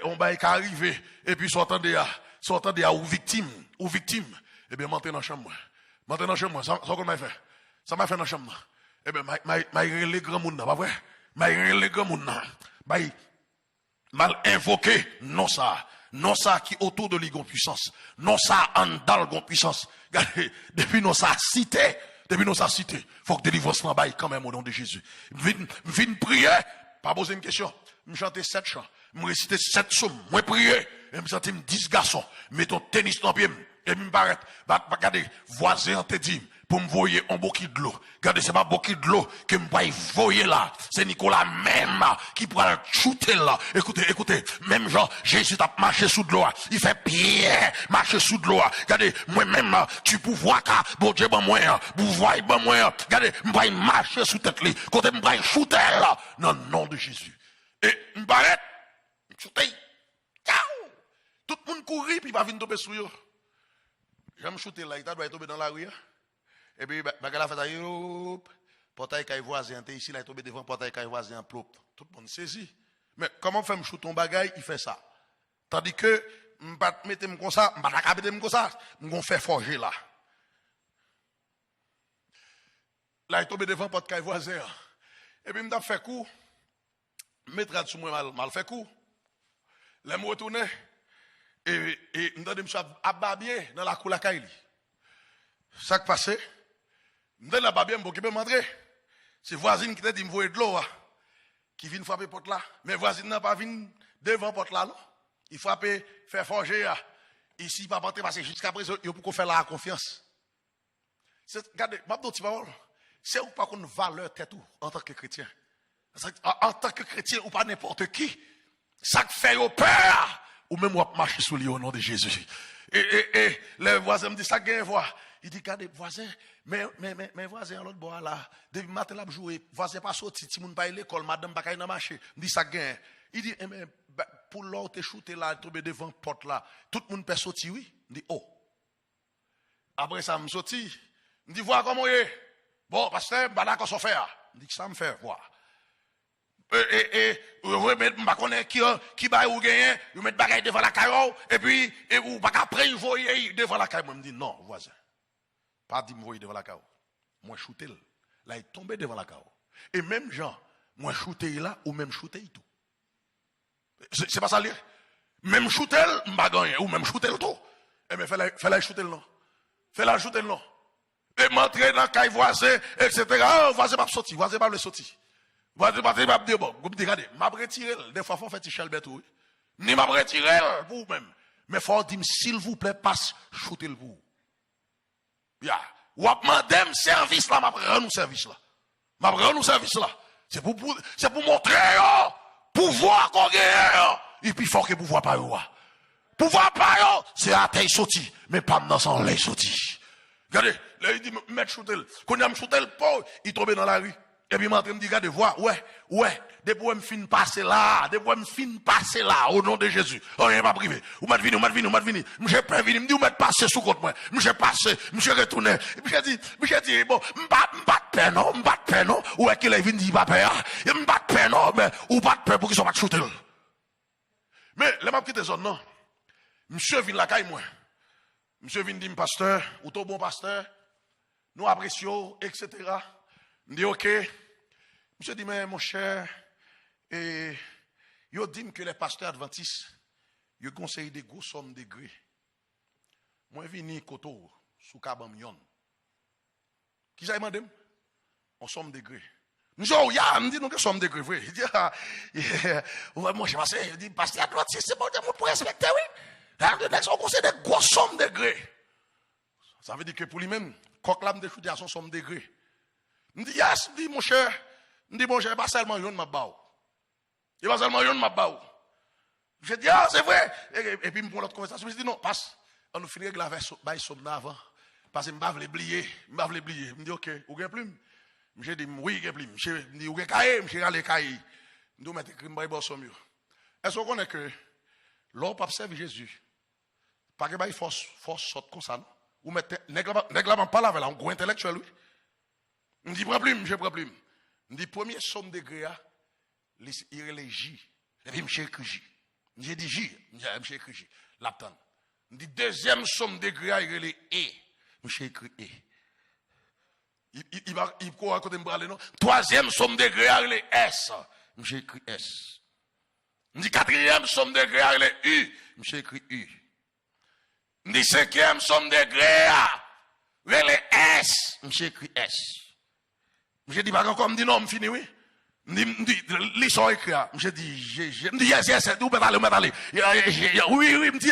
on va arriver et puis s'entendez à ou victime. Et bien monter dans chambre. Ça comment fait? Ça m'a fait dans chambre. Et bien m'a les grands moun pas vrai? M'a les grands moun mal invoqué non ça qui autour de l'gon puissance. Non ça en dans gon puissance. Regardez depuis non ça cité. Faut que délivrance n'en baille quand même au nom de Jésus. Vin prier, pas poser une question. Me chanter 7 chants, me réciter 7 psaumes, me prier, et me sentir 10 garçons, mettons tennis dans pied, et me paraître, regardez, voisin te dit, pour me voyer un bouquet de l'eau. Regardez, c'est pas bouquet de l'eau que me va voyer là. C'est Nicolas même qui pourra shooter là. Écoutez, même genre, Jésus a marché sous de l'eau. Il fait bien marcher sous de l'eau. Regardez, moi-même, tu peux voir qu'à, bon Dieu, bon moi, vous voyez, bon moi. Regardez, me va marcher sous tête là. Côté me va shooter là. Dans le nom de Jésus. Et me paraît, shooter. Ciao! Tout le monde courir, puis il va venir tomber sur eux. J'aime shooter là, il doit tomber dans la rue. Et puis, bagala fait ça, portail caille voisin, ici, là, il est tombé devant portail caille voisin, plop. Tout le monde saisit. Mais comment faire me shooter ton bagage, il fait ça. Tandis que, m'pas mettre comme ça, m'pas la mettre comme ça, m'gon fait forger là. Là, il est tombé devant portail caille voisin. Et puis, m't'a fait coup, mettre sous moi mal fait coup. Là, me retourner, et m't'a dit, m'sou ababier dans la cour la caille. Ça qui passe, m'donne la babie m'bo qui peut m'entrer. C'est voisine qui t'a dit m'voyer de l'eau, qui vient frapper porte là. Mais voisine n'a pas vient devant porte là, non. Il frappe, faire forger, ici, pas porter, parce que jusqu'à présent, il faut qu'on fasse la confiance. Regardez, ma petite parole, c'est ou pas qu'on valeur tête ou, en tant que chrétien. En tant que chrétien, ou pas n'importe qui. Ça fait au peur, ou même on marcher sous lui au nom de Jésus. Et les voisins me disent ça, gagne voix. Il dit, regardez, voisin, mais voisin, l'autre bois là, depuis matin, là, jouer, voisin pas sorti, si moun pas à l'école, madame pas qu'à marcher. Il dit, ça gagne. Il dit, mais, pour l'autre, shooter là, tomber devant porte là, tout le monde peut sortir, oui. Il dit, oh. Après ça, me sorti. Il dit, vois comment il est. Bon, pasteur, bah là, qu'on s'en fait. Il dit, ça me fait voir. Remettre, ma connaît qui va ou gagner, vous mettez bagaille devant la caillou, et puis, ou pas qu'après, vous voyez devant la caillou. Moi, me dit, non, voisin. Pas dit me voyer devant la caillou. Moi, shooter là, il est tombé devant la caillou. Et même Jean, moi, shooter là, ou même shooter tout. C'est pas ça, là. Même shooter, m'a gagné, ou même shooter tout. Eh bien, fais-la shooter non. Fais-la shooter non. Et m'entrer dans la caille voisin, etc. Oh, voisin pas sorti, voisin pas le sorti. M'a dit bon, vous me dites regardez, m'a retiré des fois faut faire tichel betou. Ni m'a retiré pour vous même. Mais faut dire s'il vous plaît passe shooter le vous. Ya, ou a demandé service là, m'a rendre service là. M'a rendre service là. C'est pour montrer pouvoir qu'on gagne. Et puis faut que pouvoir pas yo. Pouvoir pas yo, c'est à terre sorti, mais pas dans son lait sorti. Regardez, là il dit mettre shooter. Quand il a shooter le pauvre, il tombe dans la rue. Et puis, il m'a dit, regardez, voir, ouais, des poèmes fin passer là, au nom de Jésus. Oh, il m'a privé. Vous m'avez venu. M'j'ai pas venu, me dit, vous m'avez passé sous contre moi. M'j'ai passé, m'j'ai retourné. Et puis, j'ai dit, bon, m'pas de peine, non. Ou est-ce qu'il est venu, il va peur. M'pas de peine, non, mais, ou pas de peur pour qu'ils soient pas shootés. Mais, là, m'a quitté zone, non. Monsieur vient la caille, moi. Monsieur vient dire, pasteur, ou tout bon pasteur, nous apprécions, etc. Je dis, ok. Monsieur dit, mais mon cher, et yo dit que les pasteurs adventistes, ils conseillent des grosses sommes de gré. Moi, je viens koto sous Kabamion. Qui j'ai demandé? On somme de gré. Nous disons, me dit, nous que somme de gré, vrai. Il dit, moi, je sais, il dit, pasteur adventiste, c'est bon, pour respecter, oui. On conseille des grosses sommes de gré. Ça veut dire que pour lui-même, quand l'âme de chute à son somme de gré. Je dis, yes, je dis, mon cher, pas seulement yon m'a baou. Il pas seulement yon m'a baou. Je dis, ah, c'est vrai. Et puis, je prends l'autre conversation. Je dis, non, passe. On nous finit avec la veille somme avant. Parce que je ne vais pas oublier. Je me dis, ok, vous avez plume? Je dis, oui, vous avez plume. Je me dis, vous avez cahier? Je dis, cahier. Je dis, mettez crime, vous somme. Est-ce qu'on connaît que l'homme pas servir Jésus? Pas que force sorte comme ça, non? Ou mettez, nèglement pas là, avec un gros intellectuel, oui. Je dis, problème, j'ai problème. Je dis, premier somme de gré, il est les J. Et puis, je écrit J. J'ai dit J, je écrit J. L'abtend. Je dis, deuxième somme de gré, il est les E. Je écrit E. Il court à côté de me non? Troisième somme de gré, il est S. Je écrit S. Je dis, quatrième somme de gré, il est U. Je écrit U. Je dis, cinquième somme de gré, il est S. Je écrit S. Je dis, pas encore, me dit non, me fini, oui. Me dit, les sont écrits. Je dis, yes, vous pouvez aller. Oui, me dit,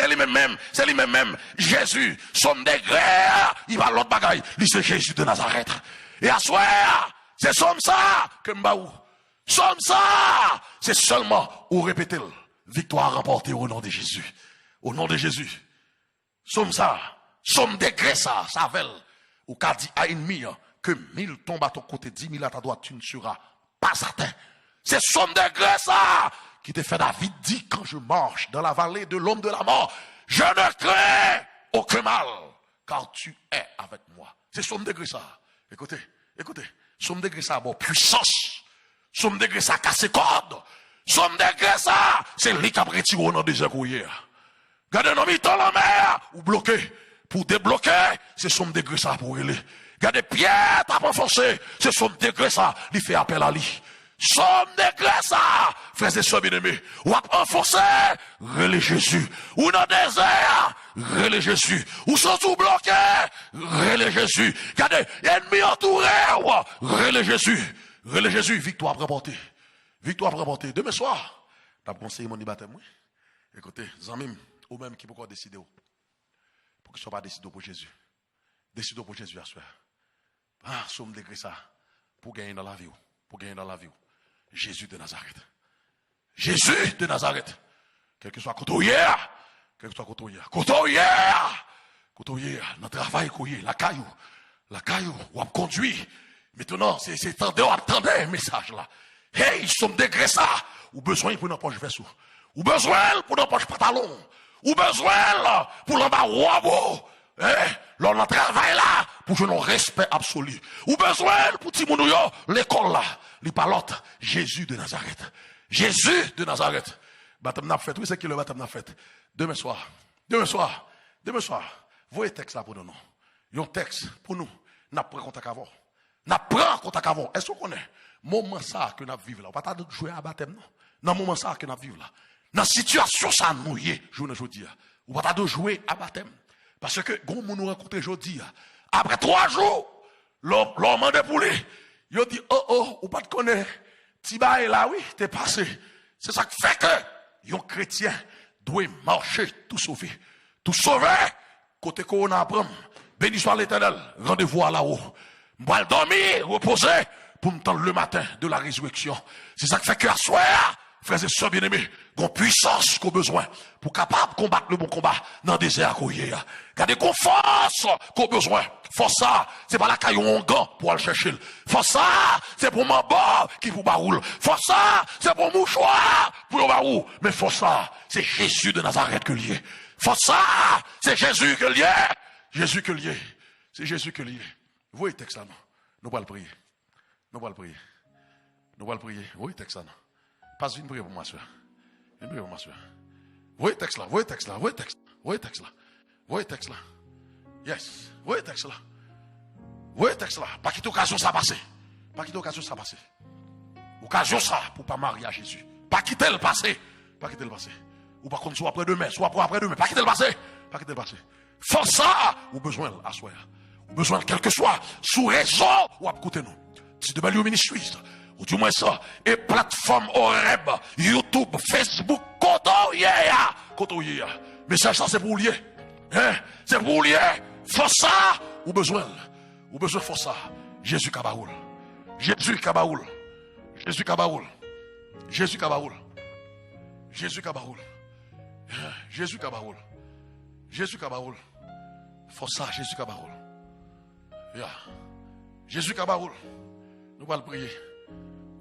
c'est lui-même. Jésus, somme des grès, il va l'autre bagaille. Lui, c'est Jésus de Nazareth. Et à soir, c'est somme ça que m'baou. Somme ça, c'est seulement, ou répétez-le, victoire remportée au nom de Jésus. Au nom de Jésus. Somme ça, somme des grès ça, ça veut, ou qu'a dit à ennemi, que 1000 tombent à ton côté, 10 000 à ta droite, tu ne seras pas certain. C'est somme de grâce qui te fait David dit quand je marche dans la vallée de l'homme de la mort, je ne crains aucun mal, car tu es avec moi. C'est somme de grâce. Écoutez, somme de grâce bon puissance, somme de grâce casse corde, somme de grâce c'est lui qui a retiré au nom de Jésus. Gardez nos mitons la mer ou bloqué pour débloquer, c'est somme de grâce pour aller. Regardez, Pierre t'a pas forcé. C'est son degré ça. Il fait appel à lui. Son degré ça. Frères et sœurs bien-aimés. Ou a renforcé. Relais Jésus. Ou dans le désert. Relais Jésus. Ou sans tout bloqué. Relais Jésus. Regardez, ennemi entouré. Relais Jésus. Relais Jésus. Victoire remportée. Victoire remportée. Demain soir. T'as conseillé mon baptême, oui. Écoutez, Zamim, ou même qui peut encore décider. Pour qu'il ne soit pas décidé pour Jésus. Décidez pour Jésus à soir. Ah, somme de grâce pour gagner dans la vie. Pour gagner dans la vie. Jésus de Nazareth. Jésus de Nazareth. Quel que soit côté quel que soit côté notre travail, la caillou, ou à conduire. Maintenant, c'est attendez, message là. Hey, somme de grâce ou besoin pour nos poches vaisseau. Ou besoin pour nos poches pantalon. Ou besoin pour l'en-bas robot. L'on travail là pour que nous respect absolu. Ou besoin pour petit moun yo l'école là, li pas l'autre Jésus de Nazareth. Jésus de Nazareth. Baptême n'a fait, oui c'est qui le baptême n'a fait. Demain soir. Voyez texte là pour nous. Yon texte pour nous. N'a pris contact avant. Est-ce qu'on connaît moment ça que nous vivons là? On pas de jouer à baptême non. Dans moment ça que nous vivons là. Dans situation ça nous y est journée aujourd'hui. On pas de jouer à baptême. Parce que, quand nous rencontrons aujourd'hui, après 3 jours, l'homme de poulet, il dit, ou pas de connaître, Tibaï là, oui, t'es passé. C'est ça qui fait que, un chrétien doit marcher tout sauvé. Tout sauvé, côté qu'on apprend. Béni soit l'Éternel, rendez-vous à là-haut. M'val dormir, reposer, pour me tendre le matin de la résurrection. C'est ça qui fait que à soir, frères et sœurs bien-aimés, qu'on puissance qu'on besoin pour capable combattre le bon combat dans le désert qu'on y est. Regardez qu'on force qu'on besoin. Force ça, c'est pas la caillou en gant pour aller chercher. Force ça, c'est pour mon bord qui vous baroule. Force ça, c'est pour mouchoir pour le barou. Mais force ça, c'est Jésus de Nazareth que lié. Force ça, c'est Jésus que lié. Jésus que lié. C'est Jésus que lié. Vous voyez le texte là, non? Nous allons le prier. Nous allons le prier. Nous allons le prier. Vous voyez le texte là, non? Passe une prière pour moi, soeur. Une prière pour moi, soeur. Vous voyez le texte là, vous voyez le texte là, vous voyez le texte là. Vous voyez le texte là. Vous voyez le texte là. Yes. Vous voyez le texte là. Vous voyez le texte là. Pas quitter l'occasion ça passer. Pas quitter l'occasion ça passer. Occasion ça pour pas marier à Jésus. Pas quitter le passé. Pas quitter le passé. Ou par contre, soit après-demain, soit pour après-demain. Pas quitter le passé. Pas quitter le passé. Force ça, ou besoin à soi. Ou besoin, quel que soit, sous raison, ou à côté nous. Si de belle ministries, ou du moins ça, et plateforme web, YouTube, Facebook, Kotoye. Mais ça, c'est pour lier. Hein? C'est pour lier. Force ça, ou besoin force ça. Jésus Kabaoul. Jésus Kabaoul. Jésus Kabaoul. Jésus Kabaoul. Jésus Kabaoul. Jésus Kabaoul. Jésus Kabaoul. Force ça, Jésus Kabaoul. Yeah. Jésus Kabaoul. Nous allons prier.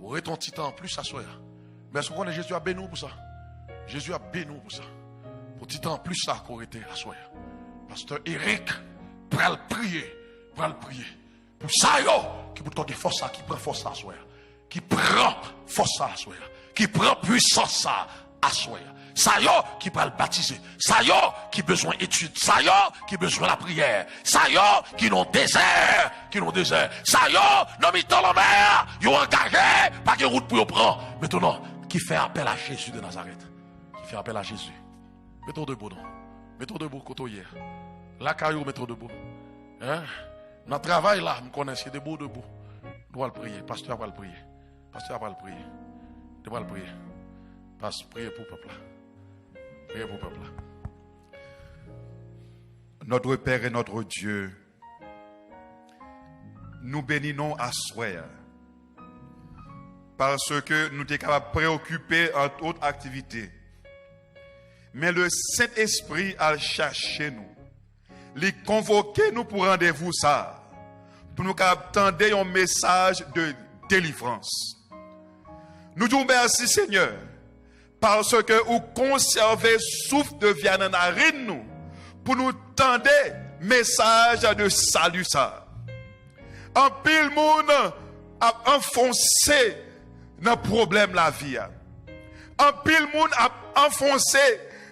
Aurait ton petit temps plus à soi. Mais est-ce qu'on est Jésus a béni pour ça? Jésus a béni pour ça. Pour petit temps plus ça qu'on était à soi. Pasteur Eric, pour le prier. Pour le prier. Pour ça, qui peut te force ça, qui prend force à soi. Qui prend force à soi. Qui prend puissance à soi. Ça y est, qui peut le baptiser. Ça y est, qui besoin d'études. Ça y est, qui besoin de la prière. Ça y est, qui n'ont désert. Ça y est, non, mis dans la mer. Ils ont engagé, pas de route pour y prendre. Maintenant, qui fait appel à Jésus de Nazareth. Qui fait appel à Jésus. Mettons debout, non. Mettons debout, côté hier. La caillou, mettons debout. Hein? Notre travail là, nous connaissons debout. Nous allons le prier. Pasteur va le prier. Pasteur va le prier. Nous allons le prier. Pasteur, priez pour le peuple là. Priez pour le peuple là. Notre Père et notre Dieu, nous bénissons à soi parce que nous sommes capables de préoccuper en toute activité. Mais le Saint-Esprit a cherché nous, les convoquer nous pour rendez-vous ça, pour nous attendre un message de délivrance. Nous disons merci Seigneur, parce que vous conservez souffle de vie dans la narine nous, pour nous tendre message de salut ça. En pile monde a enfoncé dans le problème la vie. En pile monde a enfoncé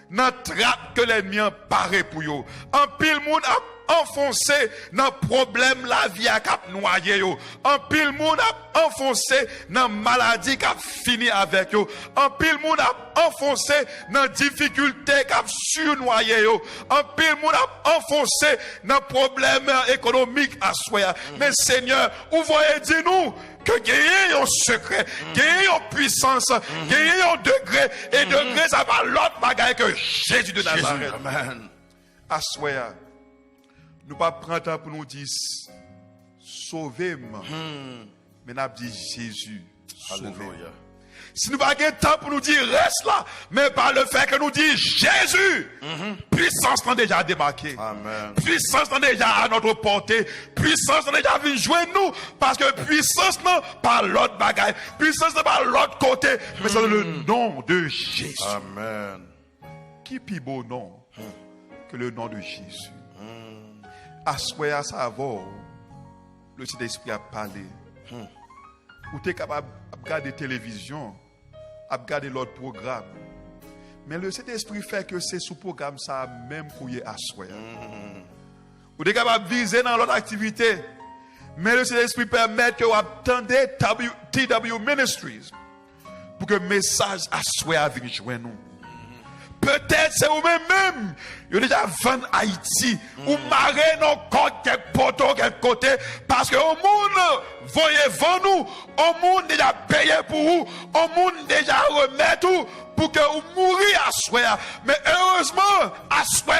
dans la trappe que l'ennemi a paré pour eux. En pile monde a enfoncé dans le problème la vie a cap noyé yo. En pile monde a enfoncé dans maladie qui a fini avec yo. En pile monde a enfoncé dans difficulté qui a surnoyé yo. En pile monde a enfoncé dans problème économique à soi. Mais Seigneur, vous voyez dire nous que gagner un secret, gagner une puissance, gagner un degré, et degré ça va l'autre bagaille que Jésus de Nazareth. Amen. À soi, nous pas prendre temps pour nous dire sauvez-moi. Mais nous avons dit Jésus, sauvez-moi. Si nous n'avons pas temps pour nous dire reste là, mais par le fait que nous disons Jésus, puissance n'a déjà débarqué. Amen. Puissance n'a déjà à notre portée. Puissance n'a déjà vu jouer nous. Parce que puissance n'a pas l'autre bagaille. Puissance n'a pas l'autre côté. Mais c'est le nom de Jésus. Amen. Qui plus beau nom que le nom de Jésus. Assoyez à savoir, le Saint-Esprit a parlé. Ou tu es capable de regarder la télévision, de regarder l'autre programme. Mais le Saint-Esprit fait que c'est ce programme ça même pour y assoyer. Ou tu es capable de viser dans l'autre activité. Mais le Saint-Esprit permet que vous attendez TW Ministries pour que le message assoyer avec nous. Peut-être c'est vous-même, vous avez déjà vendu Haïti, ou marré non compte quelque poteau, quelque côté, parce que au monde, voyez vous nous, au monde déjà payé pour vous, au monde déjà remet tout, pour que vous mouriez à soi. Mais heureusement, à soi,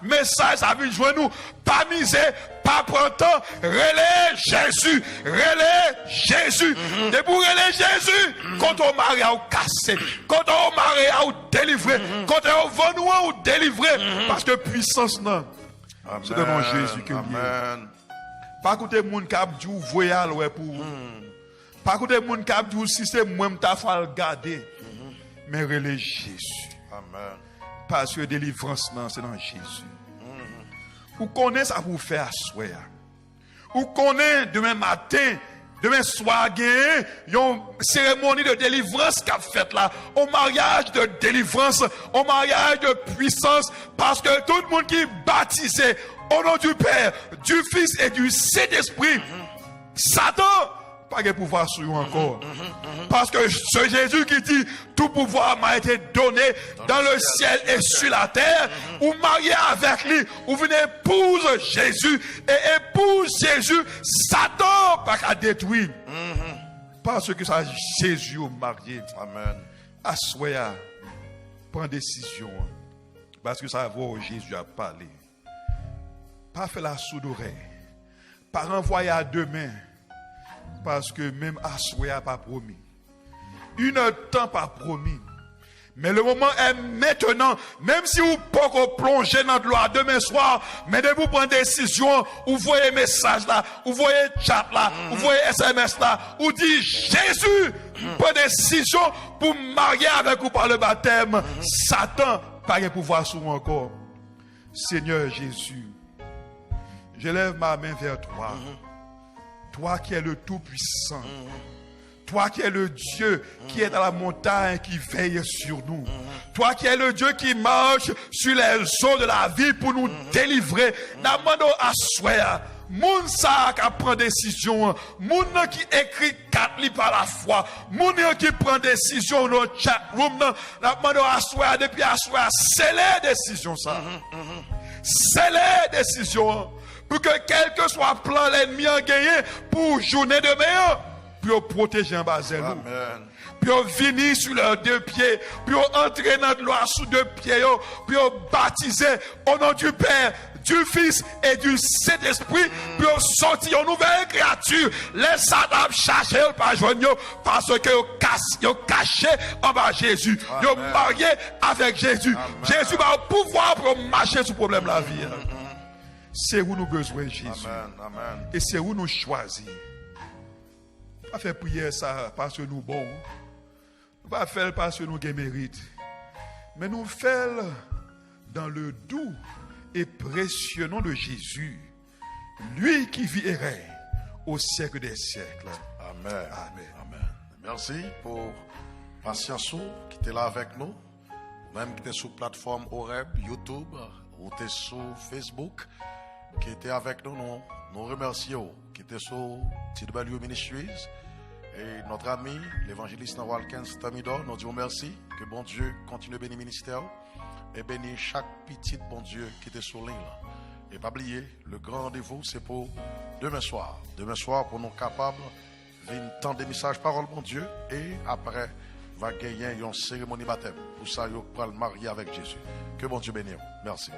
message ça vient joindre nous, pas miser, pas prendre temps, relais Jésus, et pour relais Jésus, quand on marie à vous casser, quand on marie à vous délivrer, quand on va nous délivrer, parce que puissance non, c'est devant Jésus que Amen. pas écouter moun k'ap di ou voyal ouais pour pas écouter moun k'ap di ou si c'est moi m'ta faut garder mais relais Jésus. Amen. Parce que délivrance non c'est dans Jésus. Ou connaît ça pour faire soir. Ou connaît demain matin, demain soir gagné une cérémonie de délivrance qu'a fait là, au mariage de délivrance, au mariage de puissance, parce que tout le monde qui est baptisé au nom du Père, du Fils et du Saint-Esprit, Satan pas de pouvoir sur vous encore. Parce que c'est Jésus qui dit tout pouvoir m'a été donné dans le ciel et sur la terre. Ou marié avec lui, ou venez épouse Jésus et épouse Jésus, Satan pas qu'à détruire. Parce que ça Jésus au marié. Amen. Assoya, prends décision. Parce que ça va Jésus a parlé. Pas faire la sourde oreille. Pas renvoyer à demain. Parce que même Assoya pas promis. Une temps pas promis. Mais le moment est maintenant. Même si vous pouvez plonger dans de l'eau demain soir, mais de vous prendre décision, vous voyez message là, vous voyez chat là, vous voyez SMS là, vous dites Jésus, prend décision pour marier avec vous par le baptême. Satan pas de pouvoir sur vous encore. Seigneur Jésus, je lève ma main vers toi. Toi qui es le Tout-Puissant. Toi qui es le Dieu qui est dans la montagne, qui veille sur nous. Toi qui es le Dieu qui marche sur les eaux de la vie pour nous délivrer. N'amando à soi. Moun sa qui prend décision. Moun qui écrit 4 livres par la fois. Moun qui prend décision dans le chat room. N'amando à soi depuis à soi. C'est les décisions ça. C'est les décisions. Pour que quel que soit le plan l'ennemi a gagné pour journée de meilleur. Pour protéger un bazel. Pour venir sur leurs 2 pieds. Pour entrer dans l'eau sous 2 pieds. Pour baptiser au nom du Père, du Fils et du Saint-Esprit. Pour sortir une nouvelle créature. Les Satan chercher par joindre parce que ils caché en bas Jésus. Ils ont marié avec Jésus. Amen. Jésus va pouvoir pour marcher sur le problème de la vie. C'est où nous besoin Jésus. Amen. Et c'est où nous choisir. Pas faire prière ça parce que nous bon. Pas faire parce que nous avons mérite. Mais nous faire dans le doux et précieux nom de Jésus. Lui qui vit et règne au siècle des siècles. Amen. Amen. Merci pour patience qui était là avec nous. Même qui était sur plateforme Oreb, YouTube, ou était sur Facebook, qui était avec nous. Nous remercions. Qui était sur TW Ministries. Et notre ami, l'évangéliste Walkens Tamidor, nous disons merci. Que bon Dieu continue à bénir le ministère. Et bénir chaque petit bon Dieu qui était sur l'île. Et pas oublier, le grand rendez-vous, c'est pour demain soir. Demain soir, pour nous capables de tant de messages, parole bon Dieu. Et après, va gagner une cérémonie baptême. Pour ça, il va le marier avec Jésus. Que bon Dieu bénisse. Merci.